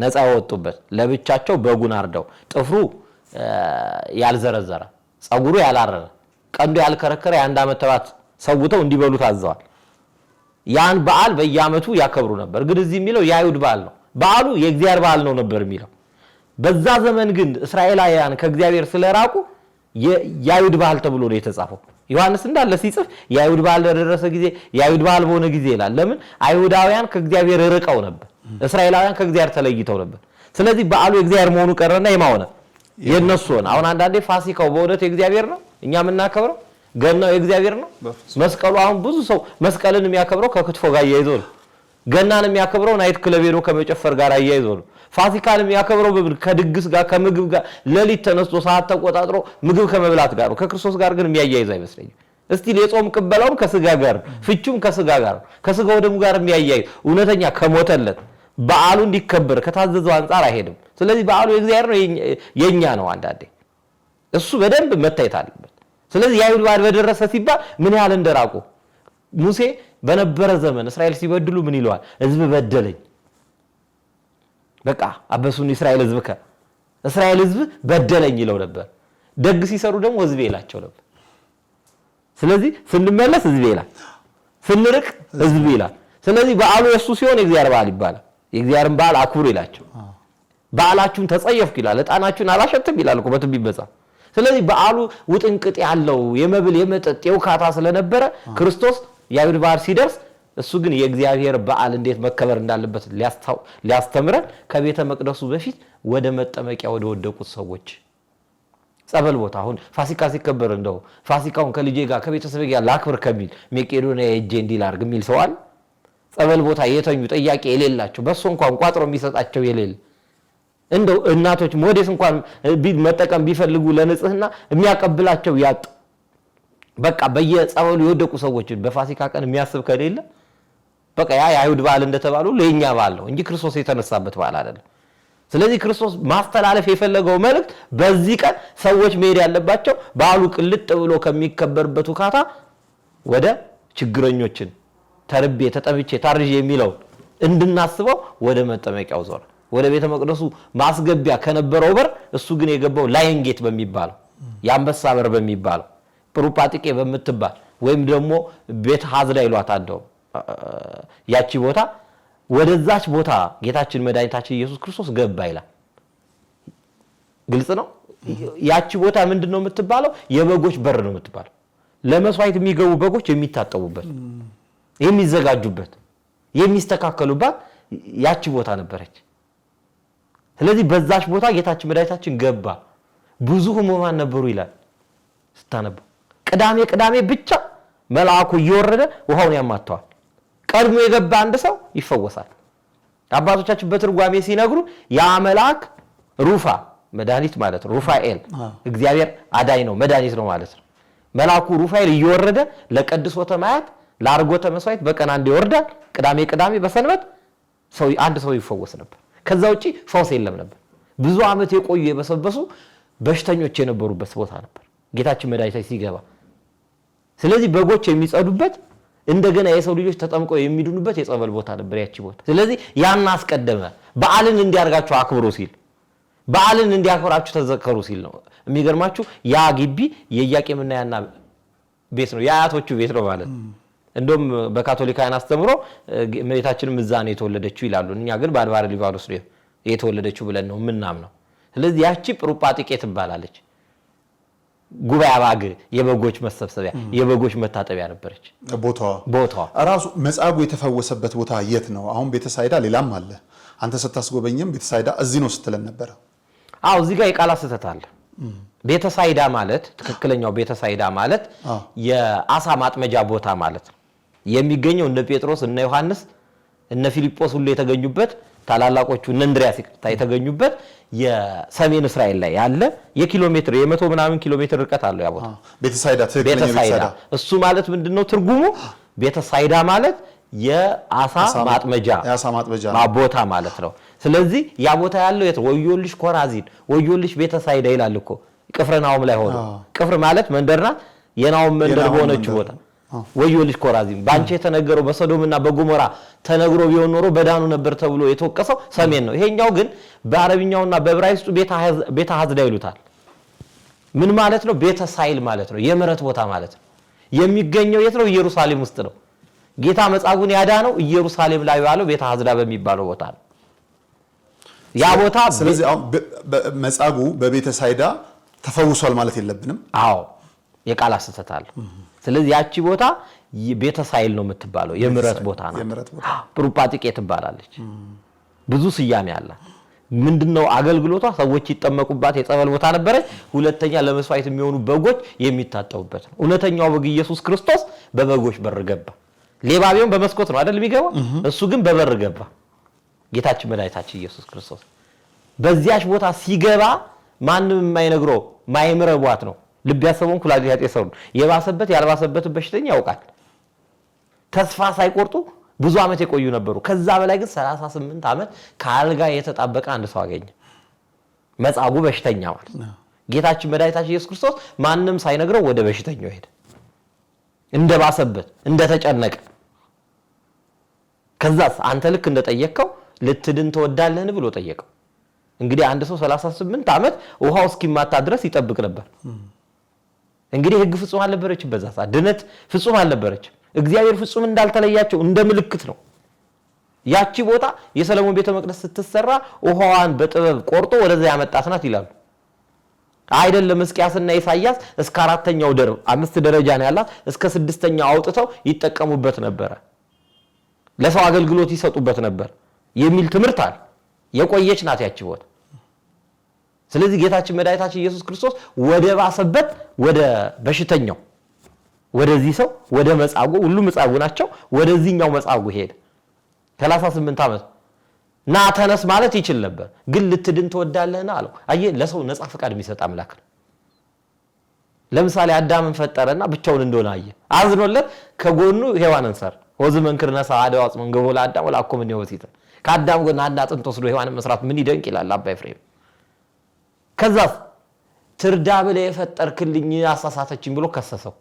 ነፃ የወጡበት ለብቻቸው በጉን አርደው ጥፍሩ ያልዘረዘረ ጸጉሩ ያላረረ ቀንዱ ያልከረከረ የአንድ ዓመት ተባት ሰውተው እንዲበሉ ታዘዋል። ያን በዓል በየዓመቱ ያከብሩ ነበር። ግን እዚህ የሚለው የአይሁድ በዓል ነው። በዓሉ የእግዚአብሔር በዓል ነው ነበር የሚለው። በዛ ዘመን ግን እስራኤላውያን ከእግዚአብሔር ስለራቁ የአይሁድ በዓል ተብሎ ነው የተጻፈው። ዮሐንስ እንዳለ ሲጽፍ የአይሁድ በዓል በደረሰ ጊዜ የአይሁድ በዓል በሆነ ጊዜ ይላል። ለምን? አይሁዳውያን ከእግዚአብሔር ርቀው ነበር፣ እስራኤላውያን ከእግዚአብሔር ተለይተው ነበር። ስለዚህ በዓሉ የእግዚአብሔር መሆኑ ቀረና የማሆነ የነሱ ሆነ። አሁን አንዳንዴ ፋሲካው በእውነት የእግዚአብሔር ነው እኛ የምናከብረው፣ ገናው የእግዚአብሔር ነው። መስቀሉ አሁን ብዙ ሰው መስቀልን የሚያከብረው ከክትፎ ጋር አያይዞ ነው። ገናን የሚያከብረው ናይት ክለብ ሄዶ ከመጨፈር ጋር አያይዞ ነው። ፋሲካን የሚያከብረው ከድግስ ጋር ከምግብ ጋር ሌሊት ተነስቶ ሰዓት ተቆጣጥሮ ምግብ ከመብላት ጋር ነው። ከክርስቶስ ጋር ግን የሚያያይዝ አይመስለኝም። እስቲ የጾም ቅበላውም ከስጋ ጋር ፍቹም ከስጋ ጋር ከስጋው ደሙ ጋር የሚያያይዝ እውነተኛ ከሞተለት በዓሉ እንዲከበር ከታዘዘው አንፃር አይሄድም። ስለዚህ በዓሉ የእግዚአብሔር ነው የኛ ነው። አንዳንዴ እሱ በደንብ መታየት አለበት። ስለዚህ የአይሁድ በዓል በደረሰ ሲባል ምን ያህል እንደራቁ ሙሴ በነበረ ዘመን እስራኤል ሲበድሉ ምን ይለዋል? ህዝብ በደለኝ በቃ አበሱን እስራኤል ህዝብ በደለኝ ይለው ነበር። ደግ ሲሰሩ ደግሞ ህዝብ ይላቸው ነበር። ስለዚህ ስንመለስ ህዝብ ይላል፣ ስንርቅ ህዝብ ይላል። ስለዚህ በዓሉ የሱ ሲሆን የእግዚአብሔር በዓል ይባላል። የእግዚአብሔርን በዓል አክብሩ ይላቸው። በዓላችሁን ተጸየፍኩ ይላል፣ ዕጣናችሁን አላሸትም ይላል እኮ በትንቢት መጽሐፍ። ስለዚህ በዓሉ ውጥንቅጥ ያለው የመብል የመጠጥ የውካታ ስለነበረ ክርስቶስ የአይሁድ በዓል ሲደርስ እሱ ግን የእግዚአብሔር በዓል እንዴት መከበር እንዳለበት ሊያስተምረን ከቤተ መቅደሱ በፊት ወደ መጠመቂያ ወደ ወደቁት ሰዎች ጸበል ቦታ አሁን ፋሲካ ሲከበር እንደው ፋሲካውን ከልጄ ጋር ከቤተሰብ ጋር ላክብር ከሚል መቄዶንያ ሄጄ እንዲል አድርግ የሚል ሰው አለ? ጸበል ቦታ የተኙ ጥያቄ የሌላቸው በሱ እንኳን ቋጥሮ የሚሰጣቸው የሌለ እንደው እናቶች ሞዴስ እንኳን መጠቀም ቢፈልጉ ለንጽህና የሚያቀብላቸው ያጡ በቃ በየጸበሉ የወደቁ ሰዎችን በፋሲካ ቀን የሚያስብ ከሌለ በቃ ያ የአይሁድ በዓል እንደተባሉ ለኛ በዓል ነው እንጂ ክርስቶስ የተነሳበት በዓል አይደለም። ስለዚህ ክርስቶስ ማስተላለፍ የፈለገው መልእክት በዚህ ቀን ሰዎች መሄድ ያለባቸው በዓሉ ቅልጥ ብሎ ከሚከበርበት ውካታ ወደ ችግረኞችን ተርቤ ተጠምቼ ታርዤ የሚለው እንድናስበው ወደ መጠመቂያው ዞረ። ወደ ቤተ መቅደሱ ማስገቢያ ከነበረው በር እሱ ግን የገባው ላይን ጌት በሚባለው የአንበሳ በር በሚባለው ጵሩጳጢቄ በምትባል ወይም ደግሞ ቤት ሐዝዳ ይሏት አንደው ያቺ ቦታ ወደዛች ቦታ ጌታችን መድኃኒታችን ኢየሱስ ክርስቶስ ገባ ይላል። ግልጽ ነው። ያቺ ቦታ ምንድነው የምትባለው? የበጎች በር ነው የምትባለው። ለመስዋዕት የሚገቡ በጎች የሚታጠቡበት፣ የሚዘጋጁበት፣ የሚስተካከሉባት ያቺ ቦታ ነበረች። ስለዚህ በዛች ቦታ ጌታችን መድኃኒታችን ገባ። ብዙ ሕሙማን ነበሩ ይላል ስታነቡ። ቅዳሜ ብቻ መልአኩ እየወረደ ውሃውን ያማተዋል። ቀድሞ የገባ አንድ ሰው ይፈወሳል። አባቶቻችን በትርጓሜ ሲነግሩ ያ መልአክ ሩፋ መድኃኒት ማለት ነው። ሩፋኤል እግዚአብሔር አዳኝ ነው መድኃኒት ነው ማለት ነው። መልአኩ ሩፋኤል እየወረደ ለቀድሶተ ማያት ለአርጎተ መስዋዕት በቀን አንድ ይወርዳል። ቅዳሜ በሰንበት አንድ ሰው ይፈወስ ነበር። ከዛ ውጪ ፈውስ የለም ነበር። ብዙ ዓመት የቆዩ የበሰበሱ በሽተኞች የነበሩበት ቦታ ነበር ጌታችን መድኃኒታችን ሲገባ። ስለዚህ በጎች የሚጸዱበት እንደገና የሰው ልጆች ተጠምቀው የሚድኑበት የጸበል ቦታ ነበር ያቺ ቦታ። ስለዚህ ያን አስቀደመ። በዓልን እንዲያርጋችሁ አክብሩ ሲል በዓልን እንዲያከብራችሁ ተዘከሩ ሲል ነው። የሚገርማችሁ ያ ግቢ የኢያቄምና ያና ቤት ነው፣ የአያቶቹ ቤት ነው ማለት ነው። እንደውም በካቶሊካውያን አስተምሮ እመቤታችንም እዛ ነው የተወለደችው ይላሉ። እኛ ግን በአድባረ ሊባኖስ ነው የተወለደችው ብለን ነው ምናምነው። ስለዚህ ያቺ ጵሩጳጢቄ ትባላለች። ጉባኤ አባግ የበጎች መሰብሰቢያ የበጎች መታጠቢያ ነበረች ቦታዋ።
ራሱ መጻጉዕ የተፈወሰበት ቦታ የት ነው? አሁን ቤተሳይዳ ሌላም አለ። አንተ ስታስጎበኝም ቤተሳይዳ እዚህ ነው ስትለን ነበር።
አዎ እዚህ ጋር የቃላት ስህተት አለ። ቤተሳይዳ ማለት ትክክለኛው ቤተሳይዳ ማለት የአሳ ማጥመጃ ቦታ ማለት ነው። የሚገኘው እነ ጴጥሮስ እነ ዮሐንስ እነ ፊልጶስ ሁሉ የተገኙበት ታላላቆቹ እነ እንድሪያስ የተገኙበት የሰሜን እስራኤል ላይ ያለ የኪሎ ሜትር የ100 ምናምን ኪሎ ሜትር ርቀት አለው ያ ቦታ
ቤተሳይዳ። ትክክለኛ ቤተሳይዳ
እሱ ማለት ምንድነው ትርጉሙ? ቤተሳይዳ ማለት የአሳ ማጥመጃ ቦታ ማለት ነው። ስለዚህ ያ ቦታ ያለው የት? ወዮልሽ ኮራዚን ወዮልሽ ቤተሳይዳ ይላል እኮ ቅፍርናሆም ላይ ሆኖ። ቅፍር ማለት መንደር ናት። የናሆም መንደር በሆነች ቦታ ወዮልሽ ኮራዚን ባንቺ የተነገረው በሶዶምና በጎሞራ ተነግሮ ቢሆን ኖሮ በዳኑ ነበር ተብሎ የተወቀሰው ሰሜን ነው። ይሄኛው ግን በአረብኛውና በዕብራይስጡ ቤተ ሐዝዳ ይሉታል። ምን ማለት ነው? ቤተ ሳይል ማለት ነው። የምሕረት ቦታ ማለት ነው። የሚገኘው የት ነው? ኢየሩሳሌም ውስጥ ነው። ጌታ መጻጉዕን ያዳነው ኢየሩሳሌም ላይ ባለው ቤተ ሐዝዳ በሚባለው ቦታ ነው። ያ ቦታ
ስለዚህ አሁን መጻጉዕ በቤተ ሳይዳ ተፈውሷል ማለት የለብንም።
አዎ የቃላት ስህተት አለ። ስለዚህ ያቺ ቦታ ቤተ ሳይል ነው የምትባለው የምሕረት ቦታ ናት። ጵሩጳጢቄ ትባላለች። ብዙ ስያሜ አላት። ምንድነው አገልግሎቷ? ሰዎች ይጠመቁባት የጸበል ቦታ ነበረች። ሁለተኛ ለመስዋዕት የሚሆኑ በጎች የሚታጠቡበት ነው። እውነተኛው በግ ኢየሱስ ክርስቶስ በበጎች በር ገባ። ሌባ ቢሆን በመስኮት ነው አይደል የሚገባው? እሱ ግን በበር ገባ። ጌታችን መድኃኒታችን ኢየሱስ ክርስቶስ በዚያች ቦታ ሲገባ ማንም የማይነግረው ማይምረቧት ነው። ልብ ያሰበውን ኩላሊት ያጤሰው የባሰበት ያልባሰበት በሽተኛ ያውቃል። ተስፋ ሳይቆርጡ ብዙ ዓመት የቆዩ ነበሩ። ከዛ በላይ ግን 38 ዓመት ከአልጋ የተጣበቀ አንድ ሰው አገኘ። መጻጉዕ በሽተኛ ማለት ነው። ጌታችን መድኃኒታችን ኢየሱስ ክርስቶስ ማንም ሳይነግረው ወደ በሽተኛው ሄደ። እንደባሰበት እንደተጨነቀ ከዛስ አንተ ልክ እንደጠየቅከው ልትድን ተወዳለህን ብሎ ጠየቀው። እንግዲህ አንድ ሰው 38 ዓመት ውሃው እስኪማታ ድረስ ይጠብቅ ነበር። እንግዲህ ሕግ ፍጹም አልነበረችም። በዛ ሰዓት ድነት ፍጹም አልነበረችም። እግዚአብሔር ፍጹም እንዳልተለያቸው እንደ ምልክት ነው። ያቺ ቦታ የሰለሞን ቤተ መቅደስ ስትሰራ ውሃዋን በጥበብ ቆርጦ ወደዛ ያመጣት ናት ይላሉ። አይደለም ሕዝቅያስና ኢሳይያስ እስከ 4ኛው ደረጃ 5 ደረጃ ነው ያላት እስከ 6ኛው አውጥተው ይጠቀሙበት ነበር። ለሰው አገልግሎት ይሰጡበት ነበር የሚል ትምህርት አለ። የቆየች ናት ያቺ ቦታ። ስለዚህ ጌታችን መድኃኒታችን ኢየሱስ ክርስቶስ ወደ ባሰበት ወደ በሽተኛው ወደዚህ ሰው ወደ መጻጉዕ ሁሉ መጻጉዕ ናቸው ወደዚህኛው መጻጉዕ ሄደ። 38 ዓመት ና ተነስ ማለት ይችል ነበር፣ ግን ልትድን ተወዳለህና አለው። አየህ ለሰው ነፃ ፈቃድ የሚሰጥ አምላክ ነው። ለምሳሌ አዳምን ፈጠረና ብቻውን እንደሆነ አየ፣ አዝኖለት ከጎኑ ሔዋንን ሰራ። ወዝ መንክር ነሳ አዳው አጽመን ገቦ ለአዳም ወላኮም ነው ወሲተ ከአዳም ጎን አንድ አጥንት ወስዶ ሔዋንን መስራት ምን ይደንቅ ይላል አባ ኤፍሬም። ከዛ ትርዳ ብለህ የፈጠርክልኝ አሳሳተችኝ ብሎ ከሰሰው።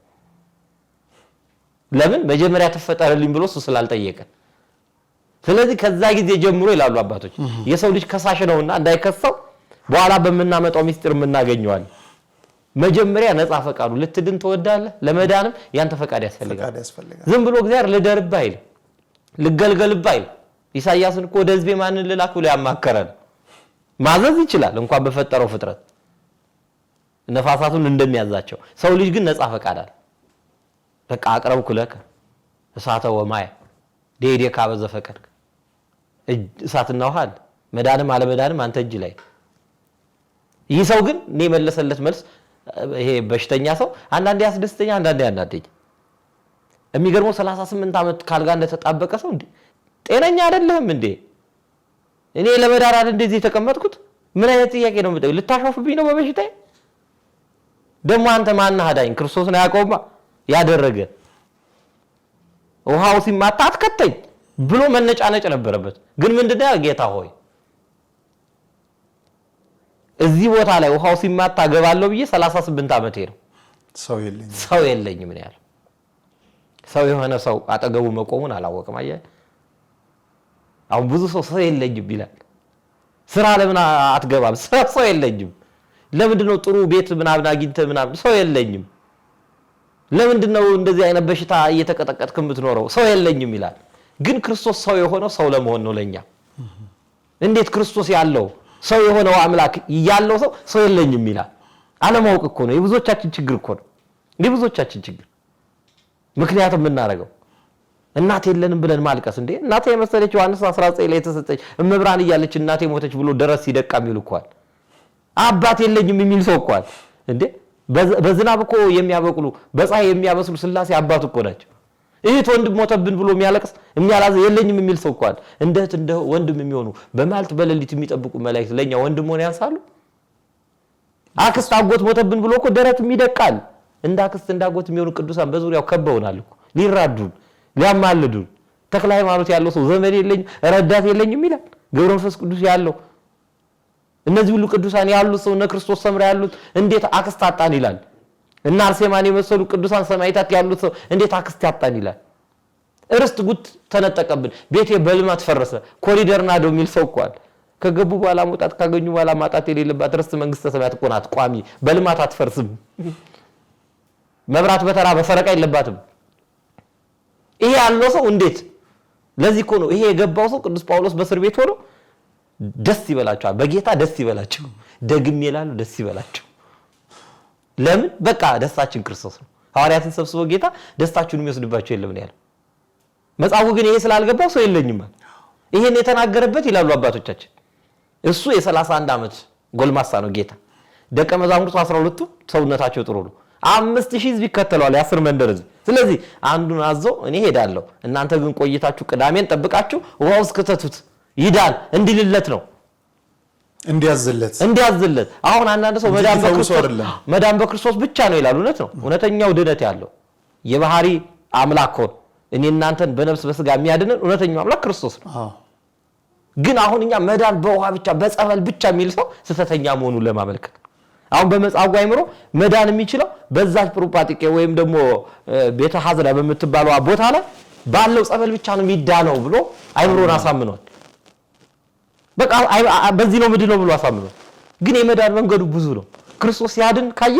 ለምን መጀመሪያ ተፈጠረልኝ ብሎ እሱ ስላልጠየቀ። ስለዚህ ከዛ ጊዜ ጀምሮ ይላሉ አባቶች የሰው ልጅ ከሳሽ ነውና እንዳይከሰው በኋላ በመናመጣው ሚስጥር የምናገኘዋል። መጀመሪያ ነፃ ፈቃዱ ልትድን ተወዳለህ፣ ለመዳንም ያንተ ፈቃድ ያስፈልጋል። ዝም ብሎ እግዚአብሔር ልደርብ አይል ልገልገልብ አይል። ኢሳይያስን እኮ ወደ ሕዝቤ ማንን ልላክ ብሎ ያማከረን ማዘዝ ይችላል እንኳን በፈጠረው ፍጥረት ነፋሳቱን እንደሚያዛቸው። ሰው ልጅ ግን ነፃ ፈቃድ አለ። በቃ አቅረብኩ ለከ እሳተ ወማየ ዴዴካ በዘፈቀድክ እሳትና ውሃ አለ። መዳንም አለመዳንም አንተ እጅ ላይ። ይህ ሰው ግን እኔ መለሰለት መልስ ይሄ በሽተኛ ሰው አንዳንዴ ያስደስተኛ አንዳንዴ ያናደኝ። የሚገርመው 38 ዓመት ካልጋ እንደተጣበቀ ሰው እንዴ ጤነኛ አይደለም እንዴ? እኔ ለመዳር አይደል እንደዚህ የተቀመጥኩት? ምን አይነት ጥያቄ ነው የምጠይቀው? ልታሾፍብኝ ነው በበሽታዬ? ደግሞ አንተ ማን አዳኝ? ክርስቶስ ነው ያቆማ ያደረገ። ውሃው ሲማታ አትከተኝ ብሎ መነጫነጭ ነበረበት። ግን ምንድነው ያለው? ጌታ ሆይ እዚህ ቦታ ላይ ውሃው ሲማታ ገባለው ብዬ 38 ዓመቴ ነው፣ ሰው የለኝም ምን ያለው። ሰው የሆነ ሰው አጠገቡ መቆሙን አላወቅም። አየህ አሁን ብዙ ሰው የለኝም ይላል። ስራ ለምን አትገባም? ሰው የለኝም። ለምንድን ነው ጥሩ ቤት ምናምን አግኝተህ ምናምን? ሰው የለኝም። ለምንድን ነው እንደዚህ አይነት በሽታ እየተቀጠቀጥክ የምትኖረው? ሰው የለኝም ይላል። ግን ክርስቶስ ሰው የሆነው ሰው ለመሆን ነው ለኛ። እንዴት ክርስቶስ ያለው ሰው የሆነው አምላክ ያለው ሰው የለኝም ይላል? አለማወቅ እኮ ነው የብዙዎቻችን ችግር እኮ ነው። የብዙዎቻችን ችግር ምክንያቱም የምናደርገው እናት የለንም ብለን ማልቀስ እንዴ እናቴ የመሰለች ዮሐንስ 19 ላይ ተሰጠች እመብራን እያለች እናቴ ሞተች ብሎ ደረስ ሲደቃ የሚል እኮ አለ። አባት የለኝም የሚል ሰው እኮ አለ እንዴ። በዝናብ እኮ የሚያበቅሉ በፀሐይ የሚያበስሉ ስላሴ አባት እኮ ናቸው። እህት ወንድም ሞተብን ብሎ የሚያለቅስ የሚያላዝ የለኝም የሚል ሰው እኮ አለ። እንደ እህት እንደ ወንድም የሚሆኑ በማልት በሌሊት የሚጠብቁ መላእክት ለኛ ወንድም ሆነ ያንሳሉ። አክስት አጎት ሞተብን ብሎ እኮ ደረት የሚደቃል። እንደ አክስት እንደ አጎት የሚሆኑ ቅዱሳን በዙሪያው ከበውናል እኮ ሊራዱን ሊያማልዱን። ተክለ ሃይማኖት ያለው ሰው ዘመድ የለኝም ረዳት የለኝም ይላል። ገብረ መንፈስ ቅዱስ ያለው እነዚህ ሁሉ ቅዱሳን ያሉት ሰው እነ ክርስቶስ ሰምራ ያሉት እንዴት አክስት አጣን ይላል። እና አርሴማን የመሰሉ ቅዱሳን ሰማዕታት ያሉት ሰው እንዴት አክስት ያጣን ይላል። እርስት ጉት ተነጠቀብን፣ ቤቴ በልማት ፈረሰ፣ ኮሪደር ናዶ የሚል ሰው እኮ አለ። ከገቡ በኋላ መውጣት ካገኙ በኋላ ማጣት የሌለባት ርስት መንግስተ ሰማያት እኮ ናት። ቋሚ በልማት አትፈርስም። መብራት በተራ በፈረቃ የለባትም። ይሄ ያለው ሰው እንዴት ለዚህ እኮ ነው ይሄ የገባው ሰው ቅዱስ ጳውሎስ በእስር ቤት ሆኖ ደስ ይበላቸው በጌታ ደስ ይበላቸው ደግም ይላሉ ደስ ይበላቸው። ለምን በቃ ደስታችን ክርስቶስ ነው። ሐዋርያትን ሰብስቦ ጌታ ደስታችሁን የሚወስድባቸው የለም ነው ያለው። መጽሐፉ ግን ይሄ ስላልገባው ሰው የለኝም ማለት ይሄን የተናገረበት ይላሉ አባቶቻችን። እሱ የ31 ዓመት ጎልማሳ ነው ጌታ። ደቀ መዛሙርቱ 12ቱ ሰውነታቸው ጥሩ ነው። 5000 ህዝብ ይከተላል፣ የ10 መንደር ህዝብ። ስለዚህ አንዱን አዞ እኔ ሄዳለሁ እናንተ ግን ቆይታችሁ ቅዳሜን ጠብቃችሁ ውሃው እስከተቱት ይዳን እንዲልለት ነው እንዲያዝለት። አሁን አንዳንድ ሰው መዳን በክርስቶስ ብቻ ነው ይላል። እውነት ነው። እውነተኛው ድነት ያለው የባህሪ አምላክ ሆኖ እኔ እናንተን በነፍስ በስጋ የሚያድነን እውነተኛው አምላክ ክርስቶስ ነው። ግን አሁን እኛ መዳን በውሃ ብቻ በጸበል ብቻ የሚል ሰው ስተተኛ መሆኑን ለማመልከት አሁን በመጻጉ አይምሮ መዳን የሚችለው በዛች ፕሮፓቲኬ ወይም ደግሞ ቤተ ሐዘና በምትባለው ቦታ ላይ ባለው ጸበል ብቻ ነው የሚዳነው ብሎ አይምሮን አሳምኗል። በቃ በዚህ ነው ምንድነው ብሎ አሳምኗል። ግን የመዳን መንገዱ ብዙ ነው። ክርስቶስ ያድን ካየ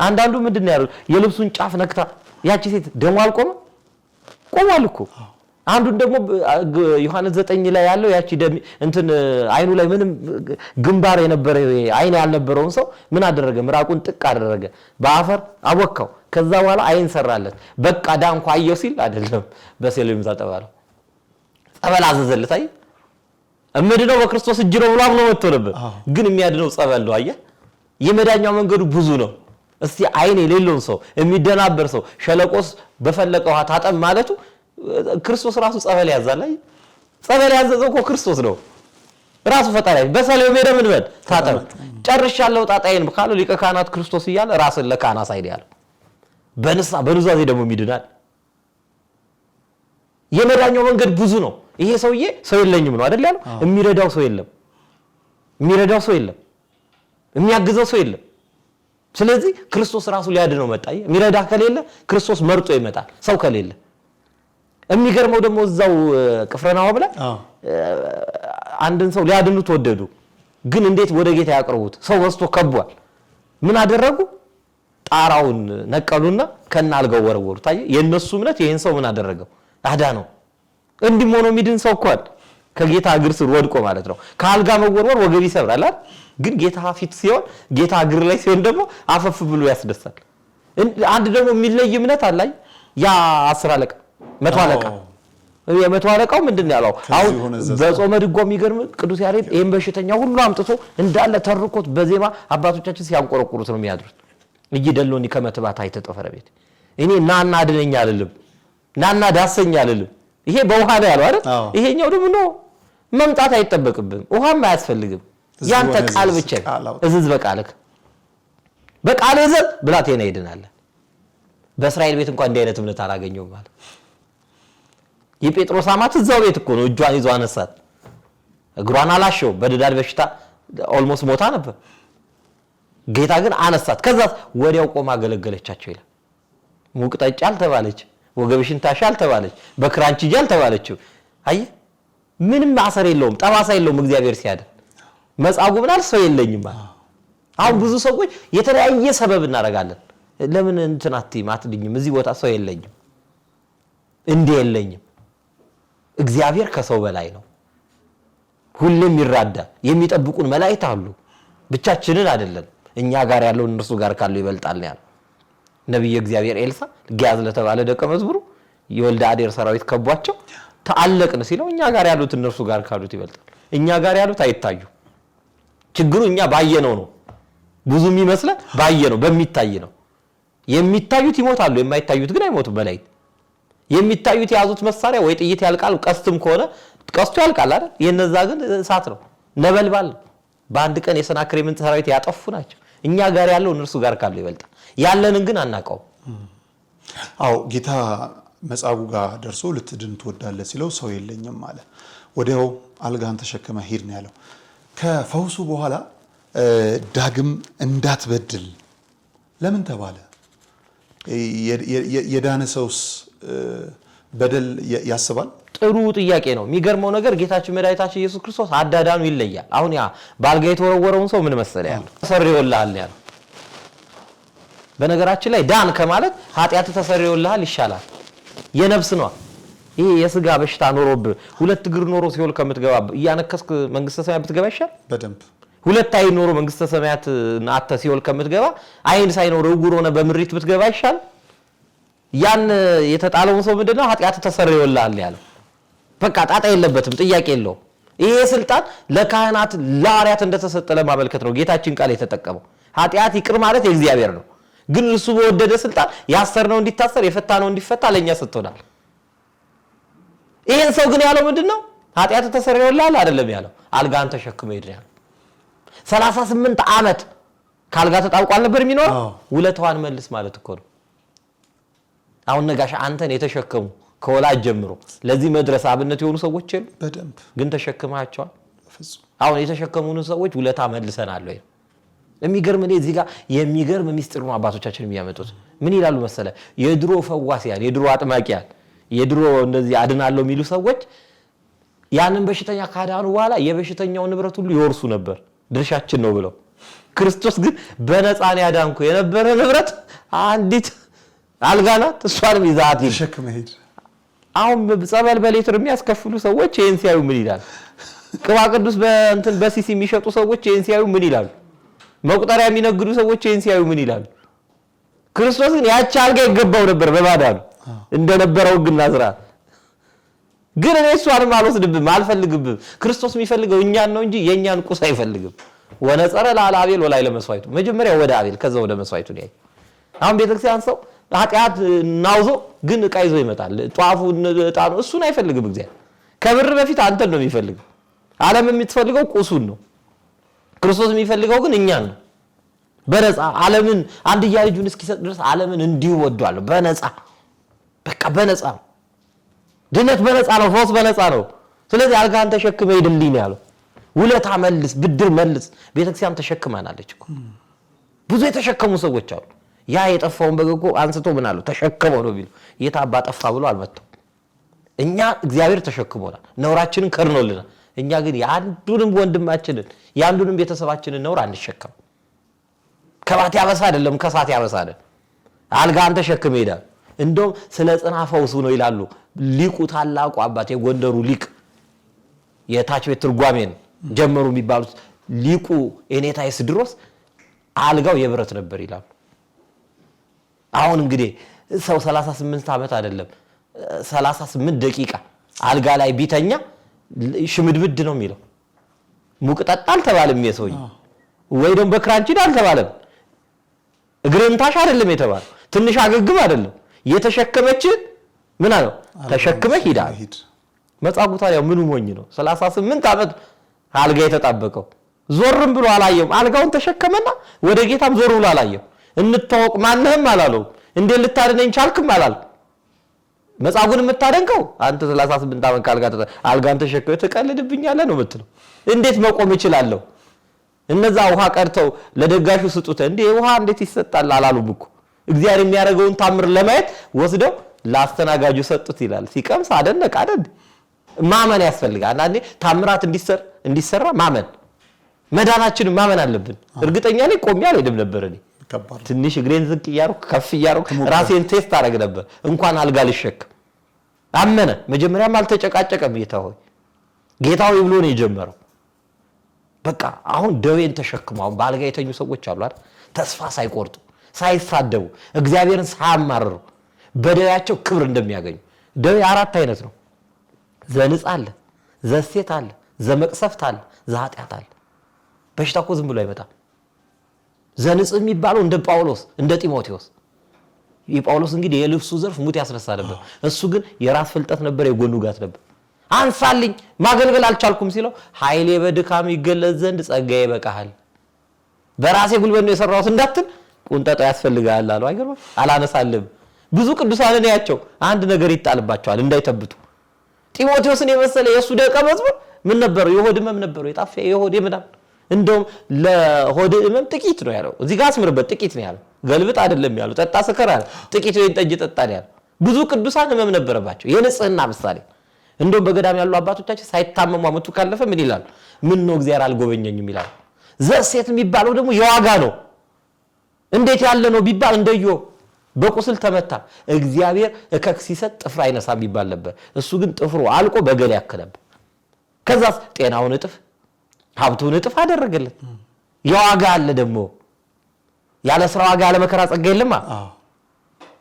አንዳንዱ ምንድነው ያለው የልብሱን ጫፍ ነክታ ያቺ ሴት ደሙ አልቆመ ቆሟል እኮ። አንዱን ደግሞ ዮሐንስ 9 ላይ ያለው ያቺ እንትን አይኑ ላይ ምንም ግንባር የነበረ አይን ያልነበረውን ሰው ምን አደረገ? ምራቁን ጥቅ አደረገ፣ በአፈር አቦካው። ከዛ በኋላ አይን ሰራለት። በቃ ዳንኳ አየው ሲል አይደለም በሰሌም ተጠባለው ጸበል አዘዘለት። አይ እምድነው በክርስቶስ እጅ ነው ብሎ አምኖ መጥቶ ነበር። ግን የሚያድነው ጸበል ነው። አየህ የመዳኛው መንገዱ ብዙ ነው። እስቲ አይን የሌለውን ሰው የሚደናበር ሰው ሸለቆስ በፈለቀው ውሃ ታጠብ ማለቱ ክርስቶስ ራሱ ጸበል ያዛል። አይ ጸበል ያዘዘው እኮ ክርስቶስ ነው ራሱ ፈጣሪ። በሰሌው ሜዳ ምን በል ታጠብ ጨርሻለሁ ጣጣዬን ካለው ሊቀ ካህናት ክርስቶስ እያለ ራስን ለካህና ሳይድ ያለው በኑዛዜ ደግሞ ይድናል። የመዳኛው መንገድ ብዙ ነው። ይሄ ሰውዬ ሰው የለኝም ነው አይደል ያለው። የሚረዳው ሰው የለም፣ የሚያግዘው ሰው የለም። ስለዚህ ክርስቶስ ራሱ ሊያድነው መጣ። የሚረዳ ከሌለ ክርስቶስ መርጦ ይመጣል ሰው ከሌለ። የሚገርመው ደግሞ እዛው ቅፍርናሆም ላይ አንድን ሰው ሊያድኑት ወደዱ። ግን እንዴት ወደ ጌታ ያቀርቡት? ሰው ወስቶ ከቧል። ምን አደረጉ? ጣራውን ነቀሉና ከናልጋው ወረወሩ። ታየ የነሱ እምነት ይሄን ሰው ምን አደረገው? አዳነው። እንዲህ ሆኖ የሚድን ሰው እኮ ከጌታ እግር ስር ወድቆ ማለት ነው። ከአልጋ መወርወር ወገብ ይሰብራል አይደል? ግን ጌታ ፊት ሲሆን ጌታ እግር ላይ ሲሆን ደግሞ አፈፍ ብሎ ያስደሳል። አንድ ደግሞ የሚለይ እምነት አላይ። ያ 10 አለቃ 100 አለቃ የመቶ አለቃው ምንድነው ያለው? አሁን በጾመ ድጓ የሚገርም ቅዱስ ያሬድ ይሄን በሽተኛ ሁሉ አምጥቶ እንዳለ ተርኮት በዜማ አባቶቻችን ሲያንቆረቁሩት ነው የሚያድሩት። እይደሎኒ ከመትባት አይተጠፈረ ቤት እኔ ናና አድነኛ አይደለም ናና ዳሰኛ አይደለም። ይሄ በውሃ ላይ ያለው አይደል? ይሄኛው ደግሞ ነው መምጣት አይጠበቅብም፣ ውሃም አያስፈልግም። ያንተ ቃል ብቻ እዝዝ በቃልህ እዘዝ ብላቴና ይድናል። በእስራኤል ቤት እንኳን እንዲህ አይነት እምነት አላገኘውም ማለት። የጴጥሮስ አማት እዛው ቤት እኮ ነው እጇን ይዞ አነሳት። እግሯን አላሸው፣ በድዳድ በሽታ ኦልሞስት ሞታ ነበር። ጌታ ግን አነሳት። ከዛ ወዲያው ቆማ አገለገለቻቸው ይላል። ሙቅ ጠጪ አልተባለች፣ ወገብሽን ታሻል ተባለች፣ በክራንች ጃል ተባለችው። አይ ምንም ማሰር የለውም ጠባሳ የለውም እግዚአብሔር ሲያድን። መጻጉዕ ምናል ሰው የለኝም ማለት አሁን ብዙ ሰዎች የተለያየ ሰበብ እናረጋለን። ለምን እንትን አትድኝም እዚህ ቦታ ሰው የለኝም እንዴ የለኝም። እግዚአብሔር ከሰው በላይ ነው። ሁሉም ይራዳ የሚጠብቁን መላእክት አሉ። ብቻችንን አይደለም። እኛ ጋር ያለው እነሱ ጋር ካለው ይበልጣል ነው ያለው ነብዩ እግዚአብሔር ኤልሳ ጊያዝ ለተባለ ደቀ መዝሙሩ የወልደ አዴር ሰራዊት ከቧቸው ተአለቅን ሲለው እኛ ጋር ያሉት እነሱ ጋር ካሉት ይበልጣል። እኛ ጋር ያሉት አይታዩ። ችግሩ እኛ ባየነው ነው። ብዙ የሚመስለን ባየነው በሚታይ ነው። የሚታዩት ይሞታሉ፣ የማይታዩት ግን አይሞቱም። መላእክት የሚታዩት የያዙት መሳሪያ ወይ ጥይት ያልቃል፣ ቀስትም ከሆነ ቀስቱ ያልቃል አይደል? የነዛ ግን እሳት ነው፣ ነበልባል ነው። በአንድ ቀን የሰናክሬምን ሰራዊት ያጠፉ ናቸው። እኛ ጋር ያለው እነሱ ጋር ካለው ይበልጣል። ያለንን ግን አናቀው።
አው ጌታ መጻጉዕ ጋር ደርሶ ልትድን ትወዳለህ ሲለው ሰው የለኝም አለ። ወዲያው አልጋን ተሸክመ ሂድ ነው ያለው። ከፈውሱ በኋላ ዳግም እንዳትበድል ለምን ተባለ? የዳነ ሰውስ በደል ያስባል? ጥሩ ጥያቄ ነው። የሚገርመው ነገር ጌታችን መድኃኒታችን ኢየሱስ ክርስቶስ አዳዳኑ ይለያል። አሁን ያ ባልጋ የተወረወረውን ሰው ምን መሰለ ያለው ተሰርዮልሃል ያለው። በነገራችን ላይ ዳን ከማለት ኃጢአት ተሰርዮልሃል ይሻላል። የነፍስ ነው። ይሄ የስጋ በሽታ ኖሮብ ሁለት እግር ኖሮ ሲኦል ከምትገባ እያነከስክ መንግስተ ሰማያት ብትገባ ይሻል በደንብ። ሁለት አይን ኖሮ መንግስተ ሰማያት አተ ሲኦል ከምትገባ አይን ሳይኖር እውር ሆነ በምሪት ብትገባ ይሻል። ያን የተጣለውን ሰው ምንድነው ኃጢአት ተሰርዮልሃል ያለው። በቃ ጣጣ የለበትም፣ ጥያቄ የለውም። ይሄ ስልጣን ለካህናት ለሐዋርያት እንደተሰጠ ለማመልከት ነው ጌታችን ቃል የተጠቀመው። ኃጢአት ይቅር ማለት የእግዚአብሔር ነው። ግን እሱ በወደደ ስልጣን ያሰርነው እንዲታሰር የፈታነው እንዲፈታ ለኛ ሰጥቶናል። ይሄን ሰው ግን ያለው ምንድነው? ኃጢአት ተሰርዮልሃል አይደለም ያለው፣ አልጋን ተሸክመ ሄድ ያለው። 38 ዓመት ካልጋ ተጣብቋል ነበር የሚኖረው። ውለታዋን መልስ ማለት እኮ ነው። አሁን ነጋሽ አንተን የተሸከሙ ከወላጅ ጀምሮ ለዚህ መድረስ አብነት የሆኑ ሰዎች የሉ በደንብ ግን ተሸክማቸዋል። አሁን የተሸከሙን ሰዎች ውለታ መልሰናል ወይ? የሚገርም ነው። እዚህ ጋር የሚገርም ሚስጥር ነው አባቶቻችን የሚያመጡት። ምን ይላሉ መሰለ? የድሮ ፈዋሲያን፣ የድሮ አጥማቂያን፣ የድሮ እንደዚህ አድናለሁ የሚሉ ሰዎች ያንን በሽተኛ ካዳኑ በኋላ የበሽተኛው ንብረት ሁሉ ይወርሱ ነበር፣ ድርሻችን ነው ብለው። ክርስቶስ ግን በነፃ ነው ያዳንኩ፣ የነበረ ንብረት አንዲት አልጋናት እሷንም ይዛት ይሸከም ሄድ። አሁን ጸበል በሌትር የሚያስከፍሉ ሰዎች ይሄን ሲያዩ ምን ይላል? ቅባ ቅዱስ በእንትን በሲሲ የሚሸጡ ሰዎች ይሄን ሲያዩ ምን ይላሉ? መቁጠሪያ የሚነግዱ ሰዎች ይሄን ሲያዩ ምን ይላሉ? ክርስቶስ ግን ያቺ አልጋ ይገባው ነበር በማዳኑ እንደነበረው ግን ናዝራት ግን እኔ እሷንም አልወስድብም አልፈልግብም። ክርስቶስ የሚፈልገው እኛን ነው እንጂ የኛን ቁስ አይፈልግም። ወነጸረ ለአቤል ወላይ ለመስዋዕቱ፣ መጀመሪያ ወደ አቤል ከዛ ወደ መስዋዕቱ ነው። አሁን ቤተክርስቲያን ሰው ኃጢአት ናውዞ ግን ዕቃ ይዞ ይመጣል። ጧፉ ዕጣኑ እሱን አይፈልግም እግዚአብሔር። ከብር በፊት አንተን ነው የሚፈልገው። ዓለም የምትፈልገው ቁሱን ነው። ክርስቶስ የሚፈልገው ግን እኛን ነው። በነፃ ዓለምን አንድያ ልጁን እስኪሰጥ ድረስ ዓለምን እንዲሁ ወዷል። በነፃ በቃ በነፃ ነው። ድነት በነፃ ነው። ፈውስ በነፃ ነው። ስለዚህ አልጋን ተሸክመ ሄድልኝ ነው ያለው። ውለታ መልስ፣ ብድር መልስ። ቤተክርስቲያን ተሸክማናለች እኮ ብዙ የተሸከሙ ሰዎች አሉ። ያ የጠፋውን በግ እኮ አንስቶ ምን አለው ተሸከመው ነው ቢሉ የታባ ጠፋ ብሎ አልመጣው። እኛ እግዚአብሔር ተሸክሞናል፣ ነውራችንን ከርኖልናል። እኛ ግን ያንዱንም ወንድማችንን ያንዱንም ቤተሰባችንን ነውር አንሸከም። ከባት ያበሳ አይደለም ከሳት ያበሳ አይደለም። አልጋን ተሸክመ ሄዳል። እንደውም ስለ ጽና ፈውሱ ነው ይላሉ ሊቁ ታላቁ አባት የጎንደሩ ሊቅ የታች ቤት ትርጓሜን ጀመሩ የሚባሉት ሊቁ የኔታ ይስድሮስ አልጋው የብረት ነበር ይላሉ። አሁን እንግዲህ ሰው 38 ዓመት አይደለም 38 ደቂቃ አልጋ ላይ ቢተኛ ሽምድምድ ነው የሚለው። ሙቅጠጣ አልተባለም የሰውዬ ወይ ደግሞ በክራንቺ አልተባለም። እግርን ታሽ አይደለም የተባለው፣ ትንሽ አገግም አይደለም የተሸከመች ምን አለው ተሸክመ ሂዳ። መጻጉዕ ታዲያ ምኑ ሞኝ ነው? 38 ዓመት አልጋ የተጣበቀው ዞርም ብሎ አላየም። አልጋውን ተሸከመና ወደ ጌታም ዞር ብሎ አላየም። እንታወቅ ማንንም አላለው። እንዴ ልታድነኝ ቻልክም አላል። መጻጉዕን የምታደንቀው አንተ 38 ዓመት አልጋን ተሸክመህ ትቀልድብኛለህ ነው የምትለው። እንዴት መቆም ይችላልው? እነዛ ውሃ ቀርተው ለደጋሹ ስጡት እንዴ ውሃ እንዴት ይሰጣል አላሉም እኮ። እግዚአብሔር የሚያደርገውን ታምር ለማየት ወስደው
ላስተናጋጁ ሰጡት ይላል። ሲቀምስ አደነቀ አይደል? ማመን ያስፈልጋል። አንዴ ታምራት እንዲሰራ ማመን መዳናችን ማመን አለብን። እርግጠኛ ነኝ ቆሜ አልሄድም ነበር እኔ ትንሽ እግሬን ዝቅ እያደረኩ ከፍ እያደረኩ ራሴን ቴስት አደረግ ነበር። እንኳን አልጋ ልሸከም አመነ። መጀመሪያም አልተጨቃጨቀም። ጌታ ሆይ ብሎ ነው የጀመረው። በቃ አሁን ደዌን ተሸክመው በአልጋ የተኙ ሰዎች አሉ አይደል? ተስፋ ሳይቆርጡ ሳይሳደቡ እግዚአብሔርን ሳያማርሩ በደዌያቸው ክብር እንደሚያገኙ። ደዌ 4 አይነት ነው። ዘንጽ አለ፣ ዘሴት አለ፣ ዘመቅሰፍት አለ፣ ዘኃጢአት አለ። በሽታ እኮ ዝም ብሎ አይመጣም። ዘንጽ የሚባለው እንደ ጳውሎስ እንደ ጢሞቴዎስ የጳውሎስ እንግዲህ የልብሱ ዘርፍ ሙት ያስነሳ ነበር። እሱ ግን የራስ ፍልጠት ነበር፣ የጎኑ ጋት ነበር። አንሳልኝ ማገልገል አልቻልኩም ሲለው ኃይሌ በድካም ይገለጽ ዘንድ ጸጋዬ ይበቃሃል። በራሴ ጉልበት ነው የሰራሁት እንዳትል ቁንጠጣ ያስፈልጋል አለው። አይገርም? አላነሳልም። ብዙ ቅዱሳንን ያቸው አንድ ነገር ይጣልባቸዋል እንዳይተብቱ። ጢሞቴዎስን የመሰለ የሱ ደቀ መዝሙር ምን ነበር? የሆድ ህመም ነበር። የጣፈ የሆድ ህመም እንደውም ለሆድ ህመም ጥቂት ነው ያለው። እዚህ ጋር አስምርበት፣ ጥቂት ነው ያለው። ገልብጥ አይደለም ያለው። ጠጣ ስከራ ጥቂት ወይን ጠጅ ጠጣ ያለው። ብዙ ቅዱሳን ህመም ነበረባቸው። የንጽህና ምሳሌ እንደውም በገዳም ያሉ አባቶቻችን ሳይታመሙ አመቱ ካለፈ ምን ይላሉ? ምን ነው እግዚአብሔር አልጎበኘኝም ይላል። ዘሴት የሚባለው ደግሞ የዋጋ ነው። እንዴት ያለ ነው ቢባል እንደዮ በቁስል ተመታ። እግዚአብሔር እከክ ሲሰጥ ጥፍር አይነሳም ይባል ነበር። እሱ ግን ጥፍሩ አልቆ በገል ያከለብ። ከዛስ ጤናውን እጥፍ ሀብቱን እጥፍ አደረገለት። የዋጋ አለ ደግሞ ያለ ስራ ዋጋ ያለ መከራ ጸጋ የለማ።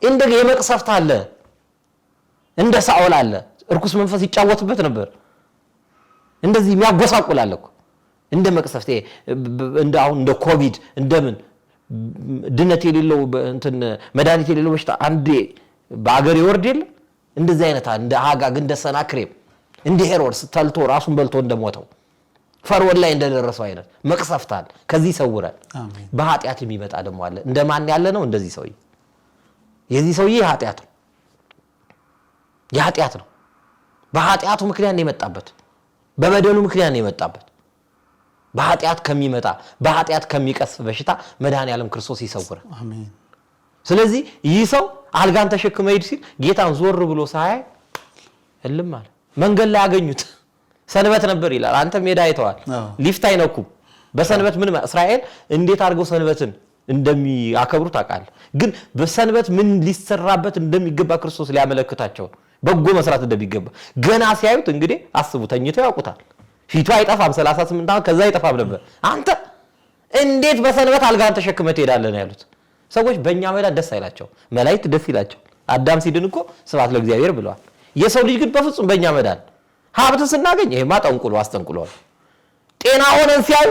እንደ የመቅሰፍት አለ፣ እንደ ሳኦል አለ። እርኩስ መንፈስ ይጫወትበት ነበር። እንደዚህ የሚያጎሳቁል አለ እኮ እንደ መቅሰፍት እንደ አሁን እንደ ኮቪድ እንደምን ድነት የሌለው እንትን መድኃኒት የሌለው በሽታ አንዴ በአገር ይወርድ የለ እንደዚህ አይነት እንደ አጋግ እንደ ሰናክሬም እንደ ሄሮድስ ተልቶ ራሱን በልቶ እንደሞተው ፈርዖን ላይ እንደደረሰው አይነት መቅሰፍታል። ከዚህ ይሰውራል።
አሜን።
በኃጢአት የሚመጣ ደግሞ አለ። እንደማን ያለ ነው? እንደዚህ ሰውዬ የዚህ ሰውዬ ኃጢአት ነው። የኃጢአት ነው። በኃጢአቱ ምክንያት ነው የመጣበት። በበደሉ ምክንያት ነው የመጣበት። በኃጢአት ከሚመጣ በኃጢአት ከሚቀስፍ በሽታ መድኃኔዓለም ክርስቶስ ይሰውራል።
አሜን።
ስለዚህ ይህ ሰው አልጋን ተሸክመ ሄድ ሲል ጌታን ዞር ብሎ ሳያይ እልም አለ። መንገድ ላይ ያገኙት ሰንበት ነበር ይላል። አንተ ሜዳ አይተዋል። ሊፍት አይነኩም። በሰንበት ምን እስራኤል እንዴት አድርገው ሰንበትን እንደሚያከብሩ ታውቃለህ። ግን በሰንበት ምን ሊሰራበት እንደሚገባ ክርስቶስ ሊያመለክታቸው በጎ መስራት እንደሚገባ ገና ሲያዩት እንግዲህ አስቡ፣ ተኝተው ያውቁታል። ፊቱ አይጠፋም። 38 ዓመት ከዛ አይጠፋም ነበር። አንተ እንዴት በሰንበት አልጋን ተሸክመህ ትሄዳለህ ነው ያሉት። ሰዎች በእኛ መዳን ደስ አይላቸው፣ መላእክት ደስ ይላቸው። አዳም ሲድን እኮ ስብሐት ለእግዚአብሔር ብለዋል። የሰው ልጅ ግን በፍጹም በእኛ መዳን ሀብት ስናገኝ ይሄማ ጠንቁሎ አስጠንቁሏል። ጤና ሆነን ሲያዩ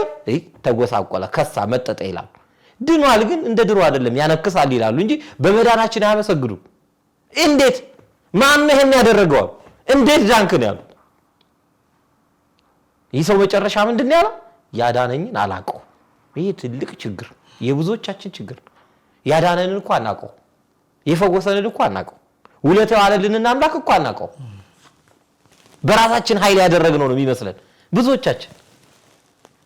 ተጎሳቆለ፣ ከሳ፣ መጠጠ ይላሉ። ድኗል ግን እንደ ድሮ አይደለም ያነክሳል ይላሉ እንጂ በመዳናችን አያመሰግዱ። እንዴት ማን ይሄን ያደረገው? እንዴት ዳንክ ነው ያሉት። ይህ ሰው መጨረሻ ምንድን ነው ያለው? ያዳነኝን አላቀው። ይሄ ትልቅ ችግር፣ የብዙዎቻችን ችግር። ያዳነንን እንኳን አናቀው፣ የፈወሰንን እንኳን አናቀው፣ ውለታው ያለልንን አምላክ እንኳን አናቀው። በራሳችን ኃይል ያደረግነው ነው የሚመስለን ብዙዎቻችን።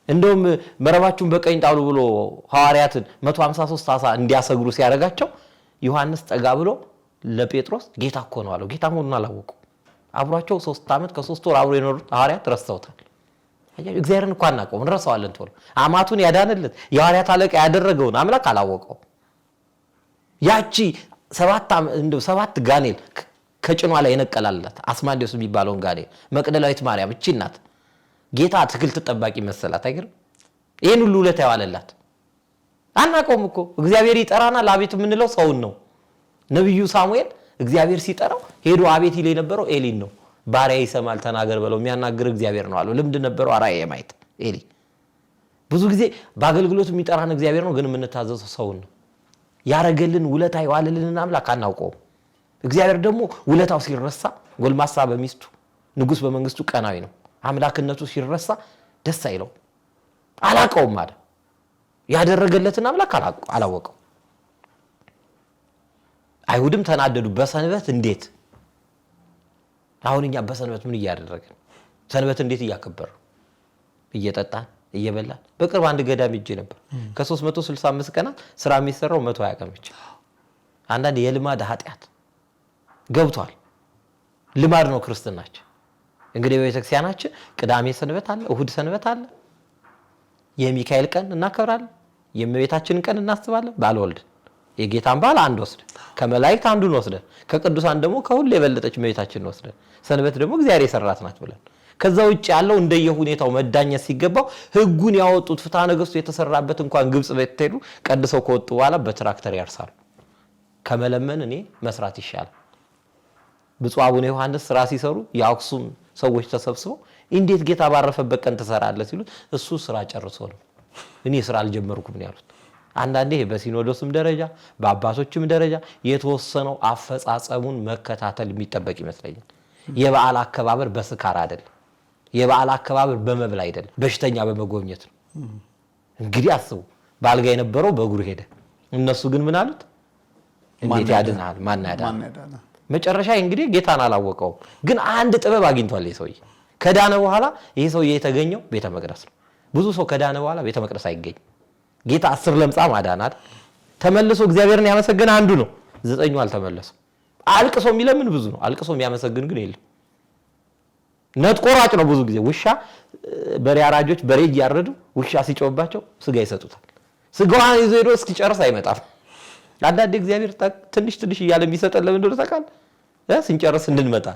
እንደውም መረባችሁን በቀኝ ጣሉ ብሎ ሐዋርያትን 153 ዓሣ እንዲያሰግሩ ሲያደርጋቸው ዮሐንስ ጠጋ ብሎ ለጴጥሮስ ጌታ እኮ ነው አለው። ጌታ መሆኑን አላወቁ። አብሯቸው 3 ዓመት ከ3 ወር አብሮ የኖሩት ሐዋርያት ረስተውታል። እግዚአብሔርን እንኳን አናውቀው፣ እንረሳዋለን ቶሎ። አማቱን ያዳነለት የሐዋርያት አለቃ ያደረገውን አምላክ አላወቀው። ያቺ 7 ጋኔል ከጭኗ ላይ የነቀላላት አስማንዴዎስ የሚባለውን ጋኔል መቅደላዊት ማርያም እቺ ናት። ጌታ አትክልት ጠባቂ መሰላት። አይገርም? ይሄን ሁሉ ውለታ ያዋለላት አናውቀውም እኮ። እግዚአብሔር ይጠራናል። አቤት የምንለው ሰውን ነው። ነብዩ ሳሙኤል እግዚአብሔር ሲጠራው ሄዶ አቤት ይል የነበረው ኤሊን ነው። ባሪያ ይሰማል ተናገር በለው የሚያናግር እግዚአብሔር ነው አለው። ልምድ ነበረው አራያ የማየት ኤሊ። ብዙ ጊዜ በአገልግሎት የሚጠራን እግዚአብሔር ነው፣ ግን የምንታዘዘው ሰውን ነው። ያረገልን ውለታ የዋለልን አምላክ አናውቀውም። እግዚአብሔር ደግሞ ውለታው ሲረሳ ጎልማሳ በሚስቱ ንጉስ በመንግስቱ ቀናዊ ነው። አምላክነቱ ሲረሳ ደስ አይለው። አላቀውም ማለት ያደረገለትን አምላክ አላወቀው። አይሁድም ተናደዱ። በሰንበት እንዴት አሁን እኛ በሰንበት ምን እያደረግን? ሰንበት እንዴት እያከበር? እየጠጣን እየበላን። በቅርብ አንድ ገዳም ሄጄ ነበር። ከ365 ቀናት ስራ የሚሰራው 120 ቀን ብቻ። አንዳንድ የልማድ ኃጢአት ገብቷል። ልማድ ነው ክርስትናችን። እንግዲህ በቤተክርስቲያናችን ቅዳሜ ሰንበት አለ፣ እሁድ ሰንበት አለ። የሚካኤል ቀን እናከብራለን፣ የእመቤታችንን ቀን እናስባለን። ባለወልድ የጌታን በዓል አንድ ወስደን ከመላእክት አንዱን ወስደን ከቅዱሳን ደግሞ ከሁሉ የበለጠች እመቤታችንን ወስደን ሰንበት ደግሞ እግዚአብሔር የሰራት ናት ብለን ከዛ ውጭ ያለው እንደየሁኔታው መዳኘት ሲገባው ህጉን ያወጡት ፍትሐ ነገሥቱ የተሰራበት እንኳን ግብጽ በተሄዱ ቀድሰው ከወጡ በኋላ በትራክተር ያርሳሉ። ከመለመን እኔ መስራት ይሻላል። ብፁዕ አቡነ ዮሐንስ ስራ ሲሰሩ የአክሱም ሰዎች ተሰብስበው እንዴት ጌታ ባረፈበት ቀን ተሰራለ ሲሉት እሱ ስራ ጨርሶ ነው እኔ ስራ አልጀመርኩም ነው ያሉት። አንዳንዴ በሲኖዶስም ደረጃ በአባቶችም ደረጃ የተወሰነው አፈጻጸሙን መከታተል የሚጠበቅ ይመስለኛል። የበዓል አከባበር በስካር አይደለም። የበዓል አከባበር በመብል አይደለም፣ በሽተኛ በመጎብኘት ነው። እንግዲህ አስቡ፣ ባልጋ የነበረው በእግሩ ሄደ። እነሱ ግን ምን አሉት? እንዴት ያድናል? ማን ያዳናል? መጨረሻ እንግዲህ ጌታን አላወቀውም፣ ግን አንድ ጥበብ አግኝቷል። ይሄ ከዳነ በኋላ ይሄ ሰውዬ የተገኘው ቤተ መቅደስ ነው። ብዙ ሰው ከዳነ በኋላ ቤተ መቅደስ አይገኝ። ጌታ 10 ለምጻም አዳናት። ተመልሶ እግዚአብሔርን ያመሰገነ አንዱ ነው፣ 9ኙ አልተመለሰም። አልቅሶ የሚለምን ብዙ ነው፣ አልቅሶ የሚያመሰግን ግን የለም። ነጥቆራጭ ነው። ብዙ ጊዜ ውሻ በሬ አራጆች በሬ ያረዱ ውሻ ሲጮህባቸው ስጋ ይሰጡታል። ስጋዋን ይዞ ሄዶ እስኪጨርስ አይመጣም። አንዳንዴ እግዚአብሔር ትንሽ ትንሽ እያለ የሚሰጠን ለምን እንደሆነ ታውቃለህ? ስንጨርስ እንድንመጣ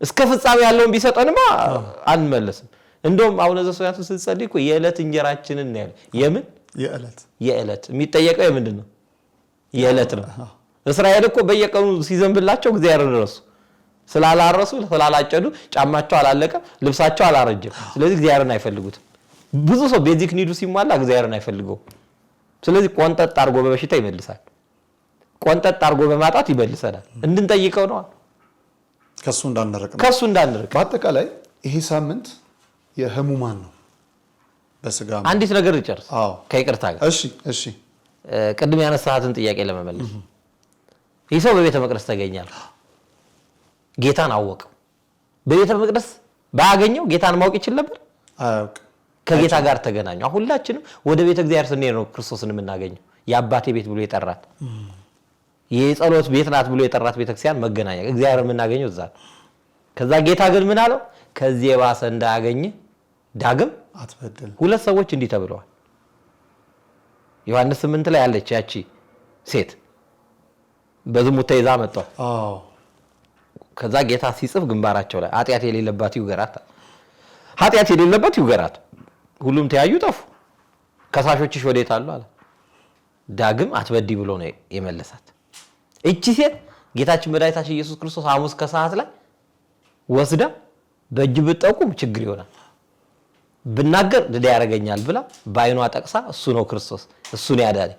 እስከ ፍጻሜ ያለውን ቢሰጠንማ አንመለስም። እንደውም አቡነ ዘበሰማያት ስትጸልይ እኮ የዕለት እንጀራችንን ነው ያለ። የምን የዕለት የሚጠየቀው የምንድን ነው? የዕለት ነው። እስራኤል እኮ በየቀኑ ሲዘንብላቸው እግዚአብሔርን ረሱ። ስላላረሱ ስላላጨዱ ጫማቸው አላለቀም፣ ልብሳቸው አላረጀም። ስለዚህ እግዚአብሔርን አይፈልጉትም። ብዙ ሰው ቤዚክ ኒዱ ሲሟላ እግዚአብሔርን አይፈልገው። ስለዚህ ቆንጠጥ አርጎ በበሽታ ይመልሳል፣ ቆንጠጥ አርጎ በማጣት ይመልሰናል። እንድንጠይቀው ነው፣
ከሱ እንዳንርቅ።
በአጠቃላይ
ይሄ ሳምንት የህሙማን ነው። በስጋ
አንዲት ነገር ልጨርስ ከይቅርታ ጋር።
እሺ
ቅድም ያነሳሃትን ጥያቄ ለመመለስ ይህ ሰው በቤተ መቅደስ ተገኛል። ጌታን አወቀው። በቤተ መቅደስ ባያገኘው ጌታን ማወቅ ይችል ነበር?
አያውቅ።
ከጌታ ጋር ተገናኙ። ሁላችንም ወደ ቤተ እግዚአብሔር ስንሄድ ነው ክርስቶስን የምናገኘው። የአባቴ ቤት ብሎ የጠራት የጸሎት ቤት ናት ብሎ የጠራት ቤተክርስቲያን መገናኛ እግዚአብሔር የምናገኘው እዛ ነው። ከዛ ጌታ ግን ምን አለው? ከዚህ የባሰ እንዳያገኝ ዳግም
አትበድል።
ሁለት ሰዎች እንዲህ ተብለዋል። ዮሐንስ 8 ላይ ያለች ያቺ ሴት በዝሙት ተይዛ መጣው። ከዛ ጌታ ሲጽፍ ግንባራቸው ላይ ኃጢአት የሌለባት ይውገራት፣ ኃጢአት የሌለባት ይውገራት። ሁሉም ተያዩ ጠፉ። ከሳሾችሽ ወዴት አሉ አለ። ዳግም አትበዲ ብሎ ነው የመለሳት። እቺ ሴት ጌታችን መድኃኒታችን ኢየሱስ ክርስቶስ ሐሙስ ከሰዓት ላይ ወስዳ በእጅ ብትጠቁም ችግር ይሆናል፣ ብናገር ድዳ ያረጋኛል ብላ ባይኗ ጠቅሳ እሱ ነው ክርስቶስ እሱ ነው ያዳነኝ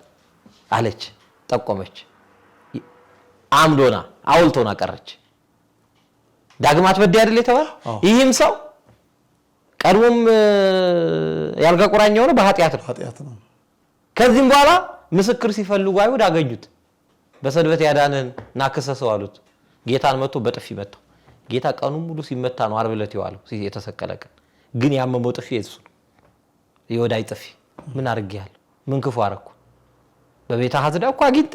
አለች። ጠቆመች። አምዶና አውልቶና ቀረች። ዳግም አትበዲ አይደል የተባለ? ይህም ሰው ቀድሞም ያልጋ ቁራኛ ሆነ በኃጢአት ነው። ከዚህም በኋላ ምስክር ሲፈልጉ አይሁድ አገኙት። በሰንበት ያዳነን ናከሰሰው አሉት። ጌታን መጥቶ በጥፊ መታው። ጌታ ቀኑን ሙሉ ሲመታ ነው ዓርብ ዕለት የዋለው የተሰቀለ ቀን። ግን ያመመው ጥፊ እሱ ነው፣ የወዳይ ጥፊ። ምን አድርጌያለሁ? ምን ክፉ አደረኩ? በቤተ ሐዘዳ እኮ አግኝተ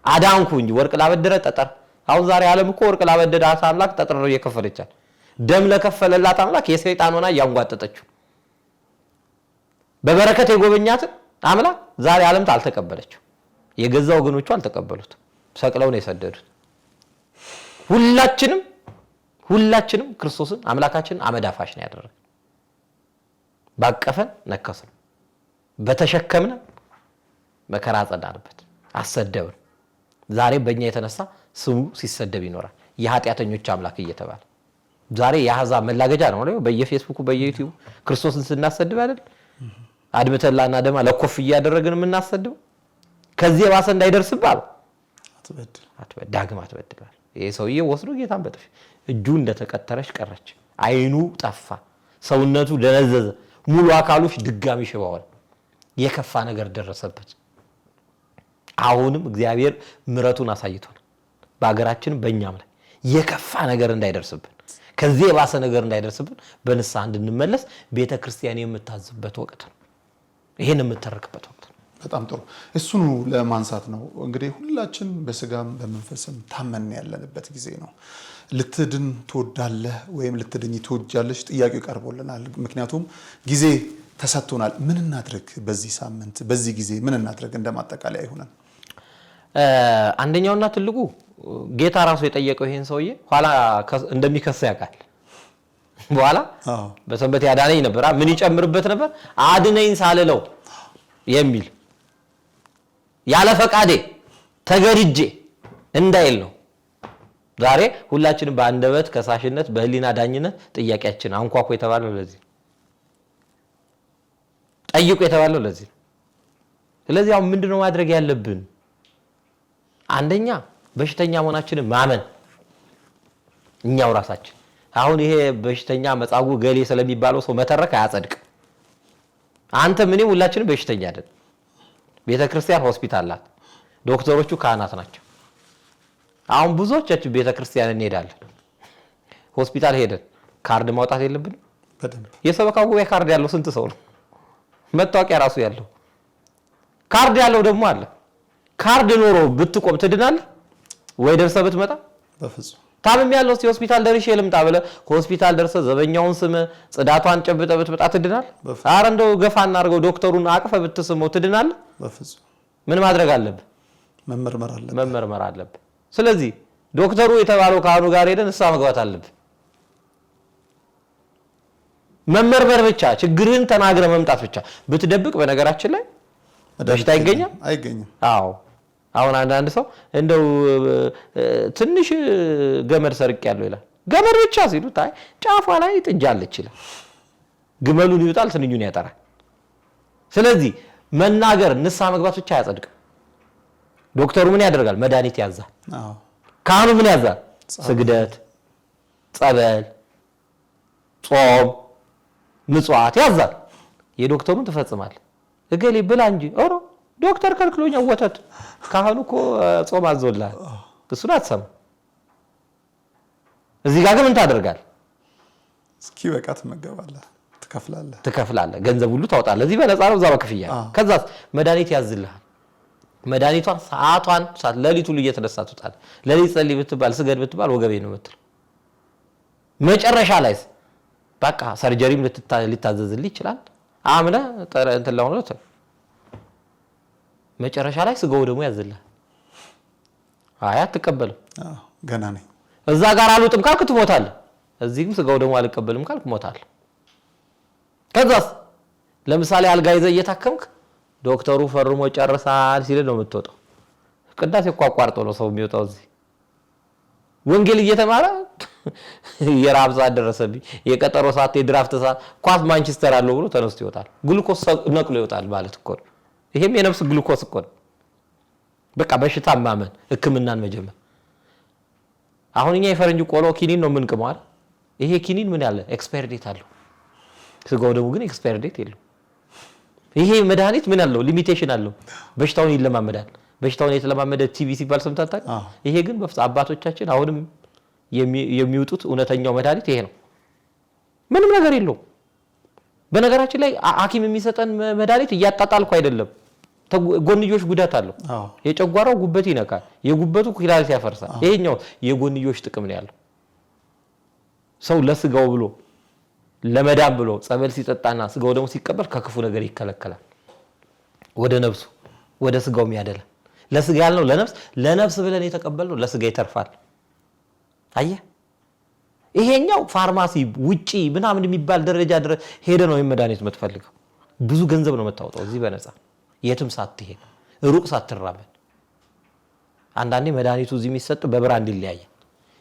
አዳንኩ እንጂ ወርቅ ላበደረ ጠጠር። አሁን ዛሬ ዓለም እኮ ወርቅ ላበደዳት አምላክ ጠጠር ነው እየከፈለቻል። ደም ለከፈለላት አምላክ የሰይጣን ሆና ያንጓጠጠችው በበረከት የጎበኛት አምላክ ዛሬ ዓለም አልተቀበለችው። የገዛ ወገኖቹ አልተቀበሉት፣ ሰቅለው ነው የሰደዱት። ሁላችንም ክርስቶስን አምላካችንን አመዳፋሽ ነው ያደረገ። ባቀፈን ነከሰን፣ በተሸከምነ መከራ ጸዳንበት፣ አሰደብን። ዛሬ በእኛ የተነሳ ስሙ ሲሰደብ ይኖራል፣ የኃጢአተኞች አምላክ እየተባለ። ዛሬ የአሕዛብ መላገጃ ነው በየፌስቡኩ በየዩቲዩብ ክርስቶስን ስናሰድብ አይደል? አድምተላና ደማ ለኮፍ እያደረግን የምናሰድበው። ከዚህ የባሰ እንዳይደርስባል አትበድል፣ ዳግም አትበድል። ይሄ ሰውዬ ወስዶ ጌታን በጥፊ እጁ እንደተቀጠረች ቀረች፣ አይኑ ጠፋ፣ ሰውነቱ ደነዘዘ፣ ሙሉ አካሉሽ ድጋሚ ሽባ ሆነ። የከፋ ነገር ደረሰበት። አሁንም እግዚአብሔር ምሕረቱን አሳይቶናል። በአገራችን በእኛም ላይ የከፋ ነገር እንዳይደርስብን፣ ከዚህ የባሰ ነገር እንዳይደርስብን በንስሐ እንድንመለስ ቤተክርስቲያን የምታዝበት ወቅት ነው። ይሄን የምትተርክበት ወቅት ነው።
በጣም ጥሩ። እሱኑ ለማንሳት ነው እንግዲህ ሁላችን በስጋም በመንፈስም ታመን ያለንበት ጊዜ ነው። ልትድን ትወዳለህ ወይም ልትድኝ ትወጃለሽ ጥያቄው ቀርቦልናል። ምክንያቱም ጊዜ ተሰጥቶናል። ምን እናድርግ በዚህ ሳምንት በዚህ ጊዜ ምን እናድርግ እንደማጠቃለያ ይሆናል?
አንደኛውና ትልቁ ጌታ ራሱ የጠየቀው ይሄን ሰውዬ ኋላ እንደሚከስ ያውቃል። በኋላ በሰንበት ያዳነኝ ነበር ምን ይጨምርበት ነበር አድነኝ ሳልለው የሚል ያለ ፈቃዴ ተገድጄ እንዳይል ነው። ዛሬ ሁላችንም በአንደበት ከሳሽነት በህሊና ዳኝነት ጥያቄያችን አንኳኩ የተባለው ለዚህ ጠይቁ የተባለው ለዚህ። ስለዚህ አሁን ምንድነው ማድረግ ያለብን? አንደኛ በሽተኛ መሆናችንን ማመን እኛው ራሳችን። አሁን ይሄ በሽተኛ መጻጉ ገሌ ስለሚባለው ሰው መተረክ አያጸድቅ። አንተ ምንም ሁላችንም በሽተኛ አይደል። ቤተክርስቲያን ሆስፒታል ናት። ዶክተሮቹ ካህናት ናቸው። አሁን ብዙዎቻችን ቤተክርስቲያን እንሄዳለን። ሆስፒታል ሄደን ካርድ ማውጣት የለብንም?
በደንብ
የሰበካ ጉባኤ ካርድ ያለው ስንት ሰው ነው? መታወቂያ ራሱ ያለው ካርድ ያለው ደግሞ አለ። ካርድ ኖሮ ብትቆም ትድናለህ ወይ ደርሰህ ብትመጣ?
በፍጹም።
ታምም ያለው ሆስፒታል ደርሼ ልምጣ ብለህ ሆስፒታል ደርሰህ ዘበኛውን ስም ጽዳቷን ጨብጠህ ብትመጣ ትድናለህ? ኧረ እንደው ገፋ እናድርገው ዶክተሩን አቅፈህ ብትስመው ትድናለህ?
በፍጹም።
ምን ማድረግ አለብህ? መመርመር አለብህ። ስለዚህ ዶክተሩ የተባለው ካህኑ ጋር ሄደን ንስሐ መግባት አለብህ። መመርመር ብቻ ችግርህን ተናግረህ መምጣት ብቻ። ብትደብቅ በነገራችን ላይ በሽታ አይገኝም። አዎ አሁን አንዳንድ ሰው እንደው ትንሽ ገመድ ሰርቅ ያለው ይላል። ገመድ ብቻ ሲሉት አይ ጫፏ ላይ ጥጃለች ይላል። ግመሉን ይውጣል ትንኙን ያጠራል። ስለዚህ መናገር ንስሐ መግባት ብቻ አያጸድቅም። ዶክተሩ ምን ያደርጋል? መድኃኒት ያዛል። ካህኑ ምን ያዛል? ስግደት፣ ጸበል፣ ጾም፣ ምጽዋት ያዛል። የዶክተሩን ትፈጽማለህ። እገሌ ብላ እንጂ ኦሮ ዶክተር ከልክሎኛ ወተት ካህኑ እኮ ጾም አዞልሃል። እሱን አትሰማ። እዚህ ጋር ግን ምን ታደርጋለህ?
እስኪ በቃ ትመገባለህ፣
ትከፍላለህ፣ ገንዘብ ሁሉ ታወጣለህ። እዚህ በነፃ ነው፣ እዛ በክፍያ። ከዛስ መድኃኒት ያዝልሃል። መድኃኒቷን ሰዓቷን ሌሊት ሁሉ እየተነሳ ትወጣለህ። ሌሊት ጸልይ ብትባል ስገድ ብትባል ወገቤ ነው የምትለው። መጨረሻ ላይ በቃ ሰርጀሪም ሊታዘዝልህ ይችላል። አምነህ እንትን ለሆነ መጨረሻ ላይ ስጋው ደግሞ ያዝልሃል። አይ አትቀበልም፣
ገና ነኝ።
እዛ ጋር አልወጥም ካልክ ትሞታለህ። እዚህም ስጋው ደግሞ አልቀበልም ካልክ ትሞታለህ። ከዛስ ለምሳሌ አልጋ ይዘህ እየታከምክ ዶክተሩ ፈርሞ ጨርሳል ሲል ነው የምትወጣው። ቅዳሴ እኮ አቋርጦ ነው ሰው የሚወጣው። እዚህ ወንጌል እየተማረ የራብ ሰዓት ደረሰብኝ፣ የቀጠሮ ሰዓት፣ የድራፍት ሰዓት፣ ኳስ ማንቸስተር አለው ብሎ ተነስቶ ይወጣል። ግሉኮስ ነቅሎ ይወጣል ማለት እኮ ነው። ይሄም የነፍስ ግሉኮስ እኮ ነው። በቃ በሽታ ማመን፣ ህክምናን መጀመር። አሁን እኛ የፈረንጅ ቆሎ ኪኒን ነው የምንቅመው አይደል? ይሄ ኪኒን ምን ያለ ኤክስፓየር ዴት አለው። ስጋው ደግሞ ግን ኤክስፓየር ዴት የለው። ይሄ መድኃኒት ምን አለው? ሊሚቴሽን አለው። በሽታውን ይለማመዳል። በሽታውን የተለማመደ ቲቪ ሲባል ሰምታታል። ይሄ ግን አባቶቻችን አሁንም የሚውጡት እውነተኛው መድኃኒት ይሄ ነው። ምንም ነገር የለውም። በነገራችን ላይ ሐኪም የሚሰጠን መድኃኒት እያጣጣልኩ አይደለም። ጎንዮሽ ጉዳት አለው። የጨጓራው ጉበት ይነካል፣ የጉበቱ ኩላሊት ያፈርሳል። ይሄኛው የጎንዮሽ ጥቅም ነው ያለው። ሰው ለስጋው ብሎ ለመዳን ብሎ ጸበል ሲጠጣና ስጋው ደግሞ ሲቀበል ከክፉ ነገር ይከለከላል። ወደ ነፍሱ ወደ ስጋው የሚያደላ ለስጋ ያልነው ለነፍስ ብለን የተቀበልነው ለስጋ ይተርፋል። አየህ፣ ይሄኛው ፋርማሲ ውጪ ምናምን የሚባል ደረጃ ድረስ ሄደ ነው መድኃኒት የምትፈልገው። ብዙ ገንዘብ ነው የምታወጣው። እዚህ በነፃ የትም ሳትሄድ ሩቅ ሳትራመድ። አንዳንዴ መድኃኒቱ እዚህ የሚሰጥ በብራንድ ይለያያል።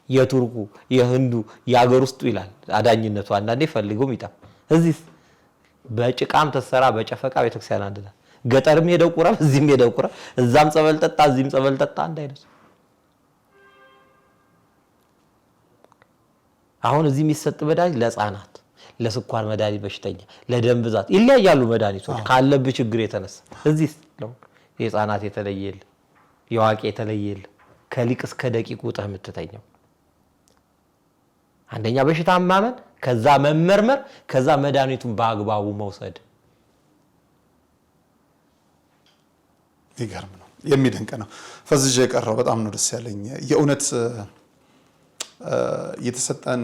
የቱርኩ፣ የህንዱ፣ የሀገር ውስጡ ይላል አዳኝነቱ። አንዳንዴ ፈልገውም ይጣ። እዚህ በጭቃም ተሰራ በጨፈቃ ቤተክርስቲያን አንድ ናት። ገጠርም ሄደው ቁራ፣ እዚህም ሄደው ቁራ፣ እዛም ጸበል ጠጣ፣ እዚህም ጸበል ጠጣ፣ አንድ አይነት። አሁን እዚህ የሚሰጥ መድኃኒት ለህፃናት፣ ለስኳር መድኃኒት በሽተኛ፣ ለደም ብዛት ይለያያሉ መድኃኒቶች ካለብህ ችግር የተነሳ። እዚህ የህፃናት የተለየል፣ የዋቂ የተለየል፣ ከሊቅ እስከ ደቂቅ ውጠህ የምትተኛው። አንደኛ በሽታ ማመን፣ ከዛ መመርመር፣ ከዛ መድኃኒቱን በአግባቡ መውሰድ።
ይገርም ነው፣ የሚደንቅ ነው። ፈዝዤ የቀረው በጣም ነው ደስ ያለኝ። የእውነት የተሰጠን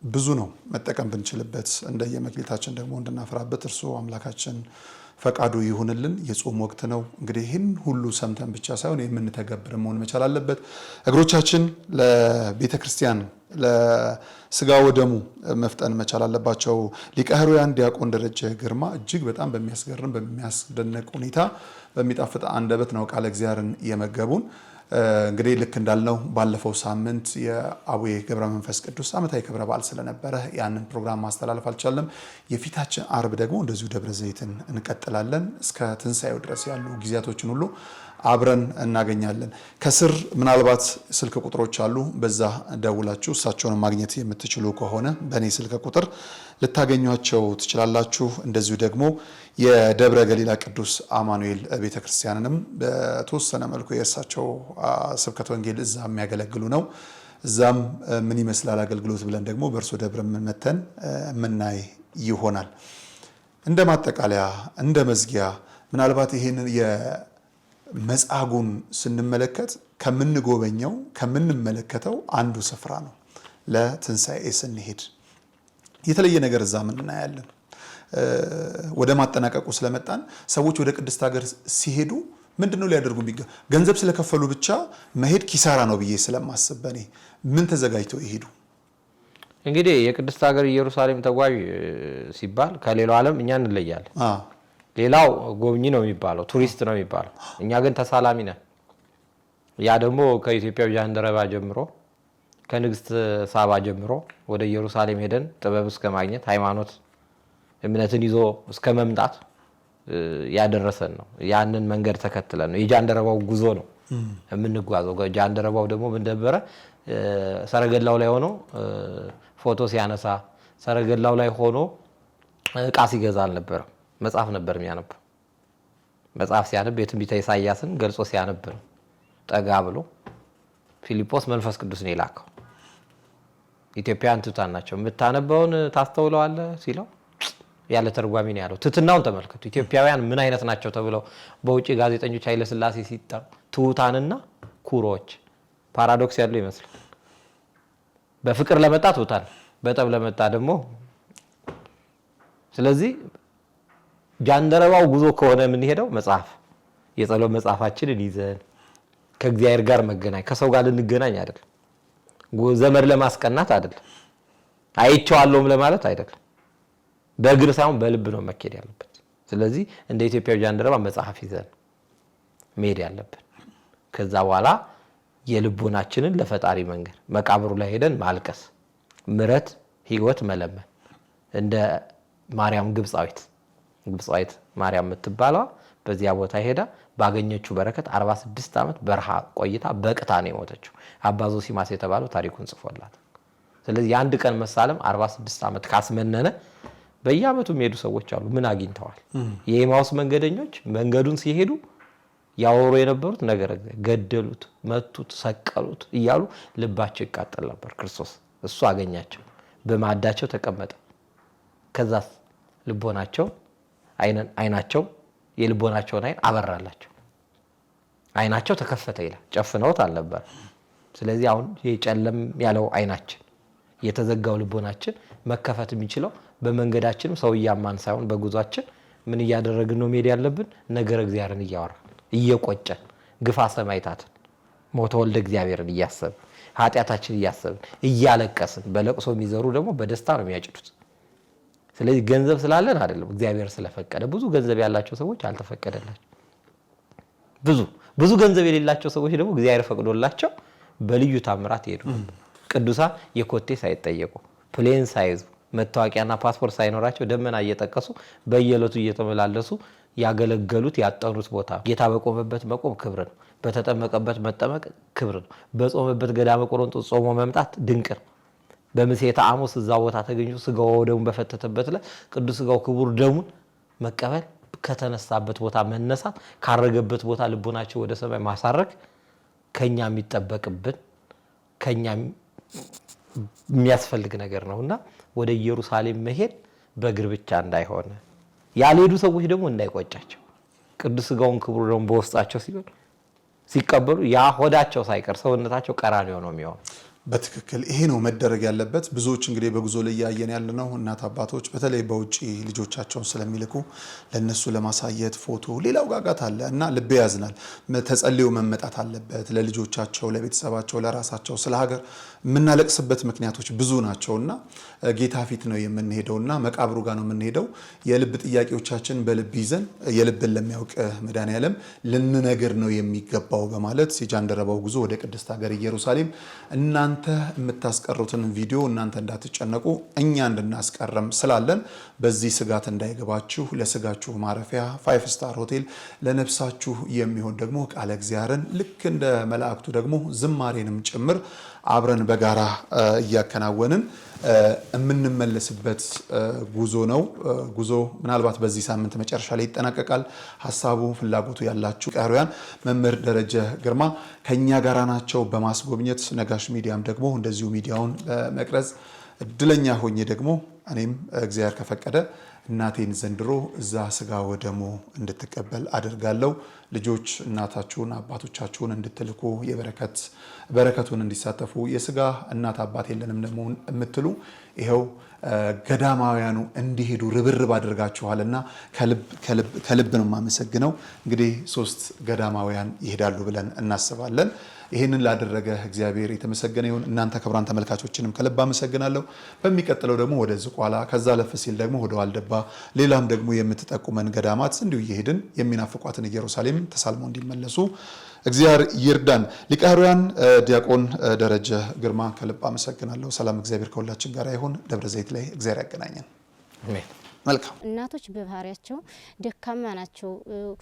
ብዙ ነው መጠቀም ብንችልበት፣ እንደየመክሊታችን ደግሞ እንድናፈራበት እርሱ አምላካችን ፈቃዱ ይሁንልን። የጾም ወቅት ነው እንግዲህ ይህን ሁሉ ሰምተን ብቻ ሳይሆን የምንተገብር መሆን መቻል አለበት። እግሮቻችን ለቤተ ክርስቲያን ለስጋ ወደሙ መፍጠን መቻል አለባቸው። ሊቀ ኅሩያን ዲያቆን ደረጀ ግርማ እጅግ በጣም በሚያስገርም በሚያስደንቅ ሁኔታ በሚጣፍጥ አንደበት ነው ቃለ እግዚአብሔርን የመገቡን። እንግዲህ ልክ እንዳልነው ባለፈው ሳምንት የአቡነ ገብረ መንፈስ ቅዱስ ዓመታዊ ክብረ በዓል ስለነበረ ያንን ፕሮግራም ማስተላለፍ አልቻለም። የፊታችን አርብ ደግሞ እንደዚሁ ደብረ ዘይትን እንቀጥላለን። እስከ ትንሣኤው ድረስ ያሉ ጊዜያቶችን ሁሉ አብረን እናገኛለን። ከስር ምናልባት ስልክ ቁጥሮች አሉ። በዛ ደውላችሁ እሳቸውን ማግኘት የምትችሉ ከሆነ በእኔ ስልክ ቁጥር ልታገኟቸው ትችላላችሁ። እንደዚሁ ደግሞ የደብረ ገሊላ ቅዱስ አማኑኤል ቤተክርስቲያንንም በተወሰነ መልኩ የእርሳቸው ስብከተ ወንጌል እዛ የሚያገለግሉ ነው። እዛም ምን ይመስላል አገልግሎት ብለን ደግሞ በእርሶ ደብረ መተን የምናይ ይሆናል። እንደ ማጠቃለያ እንደ መዝጊያ ምናልባት ይህንን የመጻጉዕን ስንመለከት ከምንጎበኘው ከምንመለከተው አንዱ ስፍራ ነው። ለትንሣኤ ስንሄድ የተለየ ነገር እዛ ምን እናያለን? ወደ ማጠናቀቁ ስለመጣን ሰዎች ወደ ቅድስት ሀገር ሲሄዱ ምንድነው ሊያደርጉ የሚገባ? ገንዘብ ስለከፈሉ ብቻ መሄድ ኪሳራ ነው ብዬ ስለማስብ በኔ ምን ተዘጋጅተው ይሄዱ?
እንግዲህ የቅድስት ሀገር ኢየሩሳሌም ተጓዥ ሲባል ከሌላው ዓለም እኛ እንለያለን። ሌላው ጎብኚ ነው የሚባለው፣ ቱሪስት ነው የሚባለው። እኛ ግን ተሳላሚ ነን። ያ ደግሞ ከኢትዮጵያው ጃንደረባ ጀምሮ ከንግስት ሳባ ጀምሮ ወደ ኢየሩሳሌም ሄደን ጥበብ እስከ ማግኘት ሃይማኖት እምነትን ይዞ እስከ መምጣት ያደረሰን ነው። ያንን መንገድ ተከትለን ነው የጃንደረባው ጉዞ ነው የምንጓዘው። ጃንደረባው ደግሞ ምን ነበረ? ሰረገላው ላይ ሆኖ ፎቶ ሲያነሳ፣ ሰረገላው ላይ ሆኖ ዕቃ ሲገዛ አልነበረም። መጽሐፍ ነበር የሚያነበው። መጽሐፍ ሲያነብ የትንቢተ ኢሳይያስን ገልጾ ሲያነብ ነው። ጠጋ ብሎ ፊልጶስ መንፈስ ቅዱስ ነው የላከው። ኢትዮጵያውያን ትሑታን ናቸው፣ የምታነበውን ታስተውለዋለህ ሲለው ያለ ተርጓሚ ነው ያለው። ትሕትናውን ተመልከቱ። ኢትዮጵያውያን ምን አይነት ናቸው ተብለው በውጪ ጋዜጠኞች ኃይለ ሥላሴ ሲጠሩ ትሑታንና ኩሮዎች፣ ፓራዶክስ ያለው ይመስላል። በፍቅር ለመጣ ትሑታን፣ በጠብ ለመጣ ደግሞ። ስለዚህ ጃንደረባው ጉዞ ከሆነ የምንሄደው መጽሐፍ የጸሎት መጽሐፋችንን ይዘን ከእግዚአብሔር ጋር መገናኝ፣ ከሰው ጋር ልንገናኝ አይደለም። ዘመድ ለማስቀናት አይደለም። አይቼዋለሁም ለማለት አይደለም። በእግር ሳይሆን በልብ ነው መኬድ ያለበት። ስለዚህ እንደ ኢትዮጵያዊ ጃንደረባ መጽሐፍ ይዘን መሄድ ያለብን። ከዛ በኋላ የልቦናችንን ለፈጣሪ መንገር፣ መቃብሩ ላይ ሄደን ማልቀስ፣ ምሕረት ሕይወት መለመን። እንደ ማርያም ግብፃዊት ማርያም የምትባለዋ በዚያ ቦታ ሄዳ ባገኘችው በረከት 46 ዓመት በረሃ ቆይታ በቅታ ነው የሞተችው። አባ ዞሲማስ የተባለው ታሪኩን ጽፎላት። ስለዚህ የአንድ ቀን መሳለም 46 ዓመት ካስመነነ በየዓመቱ የሚሄዱ ሰዎች አሉ። ምን አግኝተዋል? የኤማውስ መንገደኞች መንገዱን ሲሄዱ ያወሩ የነበሩት ነገር ገደሉት፣ መቱት፣ ሰቀሉት እያሉ ልባቸው ይቃጠል ነበር። ክርስቶስ እሱ አገኛቸው፣ በማዕዳቸው ተቀመጠ። ከዛስ ልቦናቸው አይናቸው የልቦናቸውን አይን አበራላቸው። አይናቸው ተከፈተ ይላል። ጨፍነውት አልነበር። ስለዚህ አሁን የጨለም ያለው አይናችን የተዘጋው ልቦናችን መከፈት የሚችለው በመንገዳችንም ሰው እያማን ሳይሆን በጉዟችን ምን እያደረግን ነው መሄድ ያለብን? ነገር እግዚአብሔርን እያወራን እየቆጨን፣ ግፋ ሰማዕታትን ሞተ ወልደ እግዚአብሔርን እያሰብን፣ ኃጢአታችን እያሰብን እያለቀስን። በለቅሶ የሚዘሩ ደግሞ በደስታ ነው የሚያጭዱት። ስለዚህ ገንዘብ ስላለን አይደለም፣ እግዚአብሔር ስለፈቀደ። ብዙ ገንዘብ ያላቸው ሰዎች አልተፈቀደላቸው። ብዙ ገንዘብ የሌላቸው ሰዎች ደግሞ እግዚአብሔር ፈቅዶላቸው በልዩ ታምራት ይሄዱ። ቅዱሳን የኮቴ ሳይጠየቁ ፕሌን ሳይዙ መታወቂያና ፓስፖርት ሳይኖራቸው ደመና እየጠቀሱ በየዕለቱ እየተመላለሱ ያገለገሉት ያጠኑት ቦታ። ጌታ በቆመበት መቆም ክብር ነው። በተጠመቀበት መጠመቅ ክብር ነው። በጾመበት ገዳመ ቆሮንጦስ ጾሞ መምጣት ድንቅ ነው። በምሴተ ሐሙስ እዛ ቦታ ተገኝቶ ስጋው ደሙን በፈተተበት ላይ ቅዱስ ስጋው ክቡር ደሙን መቀበል፣ ከተነሳበት ቦታ መነሳት፣ ካረገበት ቦታ ልቦናቸው ወደ ሰማይ ማሳረግ ከኛ የሚጠበቅብን ከኛ የሚያስፈልግ ነገር ነውና ወደ ኢየሩሳሌም መሄድ በእግር ብቻ እንዳይሆን፣ ያልሄዱ ሰዎች ደግሞ እንዳይቆጫቸው። ቅዱስ ሥጋውን ክቡር ደሙን በውስጣቸው ሲቀበሉ ያ ሆዳቸው ሳይቀር ሰውነታቸው ቀራንዮ ነው የሚሆነው።
በትክክል ይሄ ነው መደረግ ያለበት። ብዙዎች እንግዲህ በጉዞ ላይ ያየን ያለነው እናት አባቶች በተለይ በውጪ ልጆቻቸውን ስለሚልኩ ለነሱ ለማሳየት ፎቶ ሌላው ጋጋት አለ እና ልብ ያዝናል። ተጸልዮ መመጣት አለበት ለልጆቻቸው፣ ለቤተሰባቸው፣ ለራሳቸው። ስለ ሀገር የምናለቅስበት ምክንያቶች ብዙ ናቸውና ጌታ ፊት ነው የምንሄደውና መቃብሩ ጋር ነው የምንሄደው። የልብ ጥያቄዎቻችን በልብ ይዘን የልብን ለሚያውቅ መድኃኔዓለም ልንነግር ነው የሚገባው በማለት የጃንደረባው ጉዞ ወደ ቅድስት ሀገር ኢየሩሳሌም እናንተ የምታስቀሩትን ቪዲዮ እናንተ እንዳትጨነቁ እኛ እንድናስቀረም ስላለን በዚህ ስጋት እንዳይገባችሁ ለስጋችሁ ማረፊያ 5 ስታር ሆቴል ለነፍሳችሁ የሚሆን ደግሞ ቃለ እግዚአብሔርን ልክ እንደ መላእክቱ ደግሞ ዝማሬንም ጭምር አብረን በጋራ እያከናወንን የምንመለስበት ጉዞ ነው። ጉዞ ምናልባት በዚህ ሳምንት መጨረሻ ላይ ይጠናቀቃል። ሀሳቡ ፍላጎቱ ያላችሁ ቃሪያን መምህር ደረጀ ግርማ ከኛ ጋራ ናቸው በማስጎብኘት ነጋሽ ሚዲያም ደግሞ እንደዚሁ ሚዲያውን በመቅረጽ እድለኛ ሆኜ ደግሞ እኔም እግዚአብሔር ከፈቀደ እናቴን ዘንድሮ እዛ ስጋ ወደሙ እንድትቀበል አድርጋለሁ። ልጆች እናታችሁን አባቶቻችሁን እንድትልኩ በረከቱን እንዲሳተፉ የስጋ እናት አባት የለንም ደግሞ የምትሉ ይኸው ገዳማውያኑ እንዲሄዱ ርብርብ አድርጋችኋልና ከልብ ነው የማመሰግነው። እንግዲህ 3 ገዳማውያን ይሄዳሉ ብለን እናስባለን። ይህንን ላደረገ እግዚአብሔር የተመሰገነ ይሁን። እናንተ ክቡራን ተመልካቾችንም ከልብ አመሰግናለሁ። በሚቀጥለው ደግሞ ወደ ዝቋላ ከዛ ለፍ ሲል ደግሞ ወደ ዋልደባ ሌላም ደግሞ የምትጠቁመን ገዳማት እንዲሁ እየሄድን የሚናፍቋትን ኢየሩሳሌም ተሳልመው እንዲመለሱ እግዚአብሔር ይርዳን። ሊቀ ኅሩያን ዲያቆን ደረጀ ግርማ ከልብ አመሰግናለሁ። ሰላም እግዚአብሔር ከሁላችን ጋር ይሁን። ደብረ ዘይት ላይ እግዚአብሔር ያገናኘን። አሜን። መልካም
እናቶች በባህሪያቸው ደካማ ናቸው።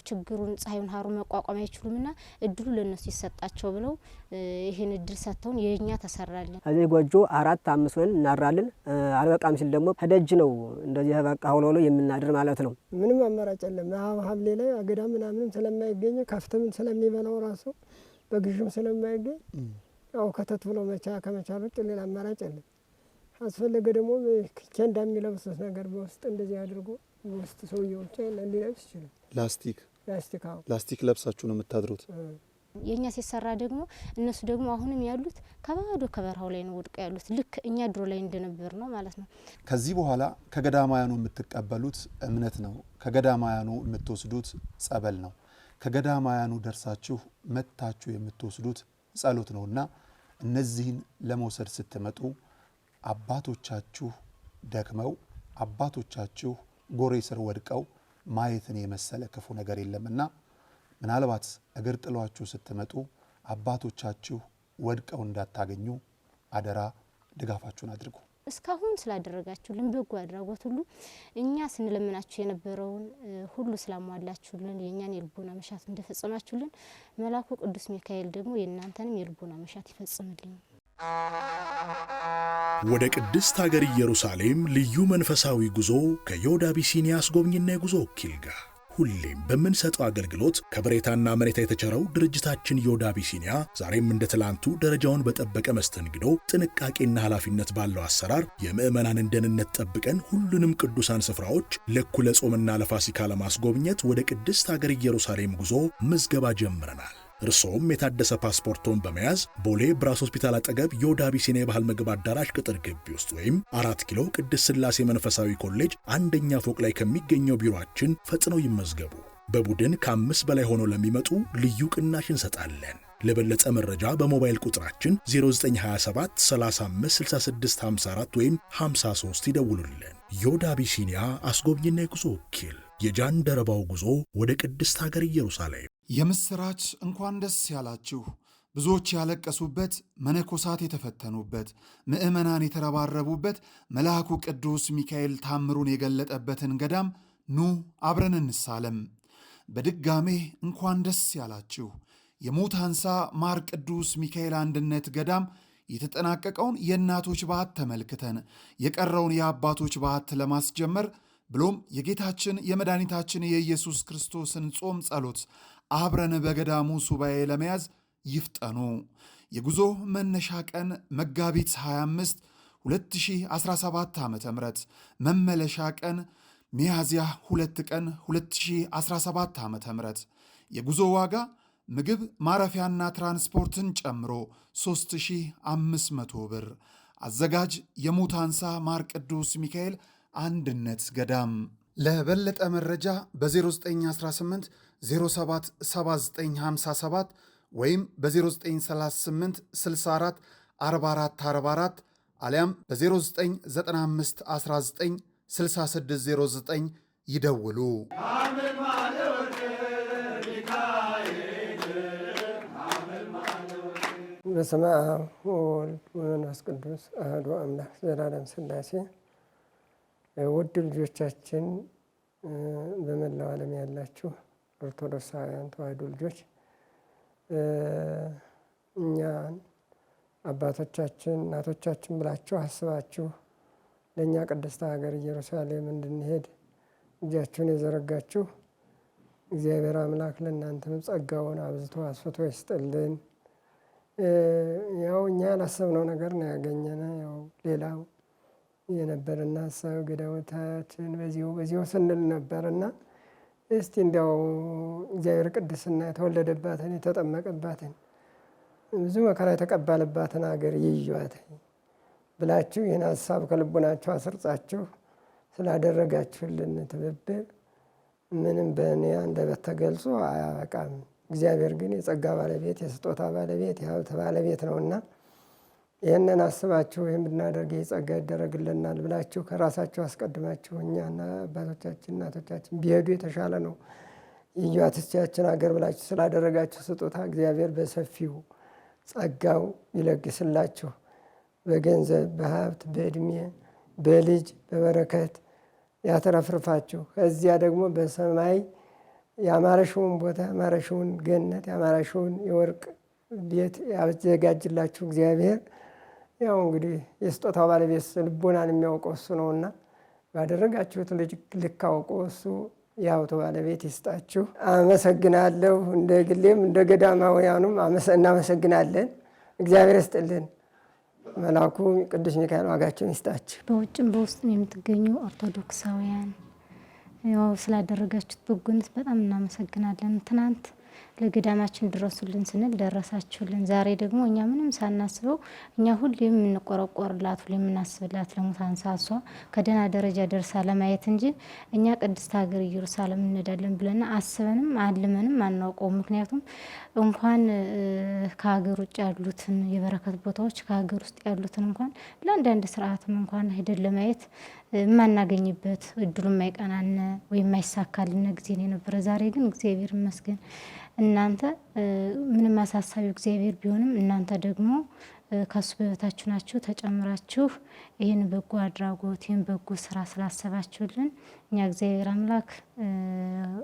ችግሩን ፀሐዩን ሀሩ መቋቋም አይችሉምና እድሉ ለነሱ ይሰጣቸው ብለው ይሄን እድል ሰጥተውን የኛ ተሰራለን።
እዚህ ጎጆ 4 5 ሆነን እናራለን። አልበቃም ሲል ደግሞ ከደጅ ነው እንደዚህ በቃ ሆኖ የምናድር ማለት ነው።
ምንም አማራጭ የለም። ሀብሌ ላይ አገዳ ምናምንም ስለማይገኝ ከፍተም ስለሚበላው ራሱ በግዥም ስለማይገኝ ያው ከተት ብሎ ከመቻል ውጭ ሌላ አማራጭ የለም። አስፈለገ ደግሞ ኬንዳ የሚለብሱት ነገር በውስጥ እንደዚህ አድርጎ በውስጥ ሰውየው ሊለብስ ይችላል።
ላስቲክ ለብሳችሁ ነው የምታድሩት?
የኛ ሲሰራ ደግሞ እነሱ ደግሞ አሁንም ያሉት ከባዶ ከበረሃው ላይ ነው ወድቀው ያሉት። ልክ እኛ ድሮ ላይ እንደነበር ነው ማለት ነው።
ከዚህ በኋላ ከገዳማውያኑ የምትቀበሉት እምነት ነው። ከገዳማውያኑ የምትወስዱት ጸበል ነው። ከገዳማውያኑ ደርሳችሁ መታችሁ የምትወስዱት ጸሎት ነውና እነዚህን ለመውሰድ ስትመጡ አባቶቻችሁ ደክመው አባቶቻችሁ ጎሬ ስር ወድቀው ማየትን የመሰለ ክፉ ነገር የለምና ምናልባት እግር ጥሏችሁ ስትመጡ አባቶቻችሁ ወድቀው እንዳታገኙ አደራ ድጋፋችሁን አድርጉ።
እስካሁን ስላደረጋችሁልን በጎ አድራጎት ሁሉ እኛ ስንለምናችሁ የነበረውን ሁሉ ስላሟላችሁልን የኛን የልቦና መሻት እንደፈጸማችሁልን መልአኩ ቅዱስ ሚካኤል ደግሞ የእናንተንም የልቦና መሻት ይፈጽምልኝ።
ወደ ቅድስት ሀገር ኢየሩሳሌም ልዩ መንፈሳዊ ጉዞ ከዮድ አቢሲኒያ አስጎብኝና የጉዞ ወኪል ጋር ሁሌም በምንሰጠው አገልግሎት ከበሬታና መሬታ የተቸረው ድርጅታችን ዮድ አቢሲኒያ ዛሬም እንደ ትላንቱ ደረጃውን በጠበቀ መስተንግዶ፣ ጥንቃቄና ኃላፊነት ባለው አሰራር የምዕመናንን ደህንነት ጠብቀን ሁሉንም ቅዱሳን ስፍራዎች ለእኩለ ጾምና ለፋሲካ ለማስጎብኘት ወደ ቅድስት ሀገር ኢየሩሳሌም ጉዞ ምዝገባ ጀምረናል። እርሶም የታደሰ ፓስፖርቶን በመያዝ ቦሌ ብራስ ሆስፒታል አጠገብ ዮድ አቢሲኒያ የባህል ምግብ አዳራሽ ቅጥር ግቢ ውስጥ ወይም 4 ኪሎ ቅድስት ሥላሴ መንፈሳዊ ኮሌጅ አንደኛ ፎቅ ላይ ከሚገኘው ቢሮአችን ፈጥነው ይመዝገቡ። በቡድን ከ5 በላይ ሆነው ለሚመጡ ልዩ ቅናሽ እንሰጣለን። ለበለጠ መረጃ በሞባይል ቁጥራችን 0927 35 66 54 ወይም 53 ይደውሉልን። ዮድ አቢሲኒያ አስጎብኝና የጉዞ ወኪል። የጃንደረባው ጉዞ ወደ ቅድስት ሀገር ኢየሩሳሌም።
የምስራች እንኳን ደስ ያላችሁ። ብዙዎች ያለቀሱበት፣ መነኮሳት የተፈተኑበት፣ ምዕመናን የተረባረቡበት፣ መልአኩ ቅዱስ ሚካኤል ታምሩን የገለጠበትን ገዳም ኑ አብረን እንሳለም። በድጋሜ እንኳን ደስ ያላችሁ። የሙታንሳ ማር ቅዱስ ሚካኤል አንድነት ገዳም የተጠናቀቀውን የእናቶች በዓት ተመልክተን የቀረውን የአባቶች በዓት ለማስጀመር ብሎም የጌታችን የመድኃኒታችን የኢየሱስ ክርስቶስን ጾም ጸሎት አብረን በገዳሙ ሱባኤ ለመያዝ ይፍጠኑ። የጉዞ መነሻ ቀን መጋቢት 25 2017 ዓ.ም፣ መመለሻ ቀን ሚያዝያ 2 ቀን 2017 ዓ.ም የጉዞ ዋጋ ምግብ ማረፊያና ትራንስፖርትን ጨምሮ 3500 ብር። አዘጋጅ የሙታንሳ ማር ቅዱስ ሚካኤል አንድነት ገዳም። ለበለጠ መረጃ በ0918 07 7957 ወይም በ0938 64 44 44 አሊያም በ0995 19 6609 ይደውሉ።
በስመ አብ ወወልድ ወመንፈስ ቅዱስ አሐዱ አምላክ ዘላለም ሥላሴ። ውድ ልጆቻችን፣ በመላው ዓለም ያላችሁ ኦርቶዶክሳውያን ተዋሕዶ ልጆች እኛን አባቶቻችን እናቶቻችን ብላችሁ አስባችሁ ለእኛ ቅድስት ሀገር ኢየሩሳሌም እንድንሄድ እጃችሁን የዘረጋችሁ እግዚአብሔር አምላክ ለእናንተም ጸጋውን አብዝቶ አስፍቶ ይስጥልን። ያው እኛ ያላሰብነው ነገር ነው ያገኘነ። ያው ሌላው የነበረና ሀሳብ ገዳሞታችን በዚሁ ስንል ነበርና እስቲ እንዲያው እግዚአብሔር ቅድስና የተወለደባትን የተጠመቀባትን ብዙ መከራ የተቀባለባትን ሀገር ይዩዋት ብላችሁ ይህን ሀሳብ ከልቦናችሁ አስርጻችሁ ስላደረጋችሁልን ትብብር ምንም በእኔ አንደበት ተገልጾ አያበቃም። እግዚአብሔር ግን የጸጋ ባለቤት የስጦታ ባለቤት የሀብት ባለቤት ነውና ይህንን አስባችሁ ይህን ብናደርግ የጸጋ ይደረግልናል ብላችሁ ከራሳችሁ አስቀድማችሁ እኛና አባቶቻችን እናቶቻችን ቢሄዱ የተሻለ ነው ይዩዋት እስቲያችን ሀገር ብላችሁ ስላደረጋችሁ ስጦታ እግዚአብሔር በሰፊው ጸጋው ይለግስላችሁ። በገንዘብ በሀብት በእድሜ በልጅ በበረከት ያተረፍርፋችሁ። ከዚያ ደግሞ በሰማይ ያማረሽውን ቦታ ያማረሽውን ገነት ያማረሽውን የወርቅ ቤት ያዘጋጅላችሁ እግዚአብሔር። ያው እንግዲህ የስጦታው ባለቤት ልቦናን የሚያውቀው እሱ ነውና ባደረጋችሁት ልክ አውቆ እሱ የሀብቱ ባለቤት ይስጣችሁ። አመሰግናለሁ። እንደ ግሌም እንደ ገዳማውያኑም እናመሰግናለን። እግዚአብሔር ይስጥልን። መልአኩ ቅዱስ ሚካኤል ዋጋቸውን ይስጣችሁ።
በውጭም በውስጥም የምትገኙ ኦርቶዶክሳውያን ያው ስላደረጋችሁት በጎነት በጣም እናመሰግናለን። ትናንት ለገዳማችን ድረሱልን ስንል ደረሳችሁልን። ዛሬ ደግሞ እኛ ምንም ሳናስበው እኛ ሁሌም የምንቆረቆርላት ሁሌም የምናስብላት ለሙታንሳ እሷ ከደህና ደረጃ ደርሳ ለማየት እንጂ እኛ ቅድስት ሀገር ኢየሩሳሌም እንሄዳለን ብለን አስበንም አልመንም አናውቀው። ምክንያቱም እንኳን ከሀገር ውጭ ያሉትን የበረከት ቦታዎች ከሀገር ውስጥ ያሉትን እንኳን ለአንዳንድ ስርዓትም እንኳን ሄደን ለማየት የማናገኝበት እድሉ የማይቀናን ወይም የማይሳካልን ጊዜ ነው የነበረ። ዛሬ ግን እግዚአብሔር ይመስገን እናንተ ምንም አሳሳቢው እግዚአብሔር ቢሆንም እናንተ ደግሞ ከሱ በበታችሁ ናችሁ ተጨምራችሁ ይህን በጎ አድራጎት ይህን በጎ ስራ ስላሰባችሁልን እኛ እግዚአብሔር አምላክ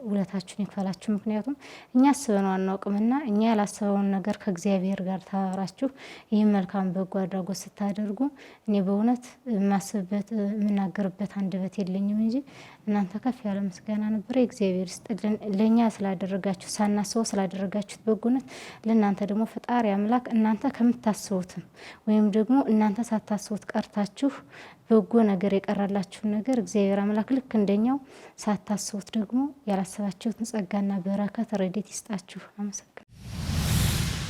ውለታችሁን ይክፈላችሁ። ምክንያቱም እኛ አስበነው አናውቅምና እኛ ያላሰበውን ነገር ከእግዚአብሔር ጋር ተባብራችሁ ይህን መልካም በጎ አድራጎት ስታደርጉ እኔ በእውነት የማስብበት የምናገርበት አንደበት የለኝም እንጂ እናንተ ከፍ ያለ ምስጋና ነበረ። እግዚአብሔር ይስጥልን ለእኛ ስላደረጋችሁ ሳናስበው ስላደረጋችሁት በጎነት። ለእናንተ ደግሞ ፈጣሪ አምላክ እናንተ ከምታስቡትም ወይም ደግሞ እናንተ ሳታስቡት ቀርታችሁ በጎ ነገር የቀራላችሁን ነገር እግዚአብሔር አምላክ ልክ እንደኛው ሳታስቡት ደግሞ ያላሰባችሁትን ጸጋና በረከት ረድኤት ይስጣችሁ። አመሰግናለሁ።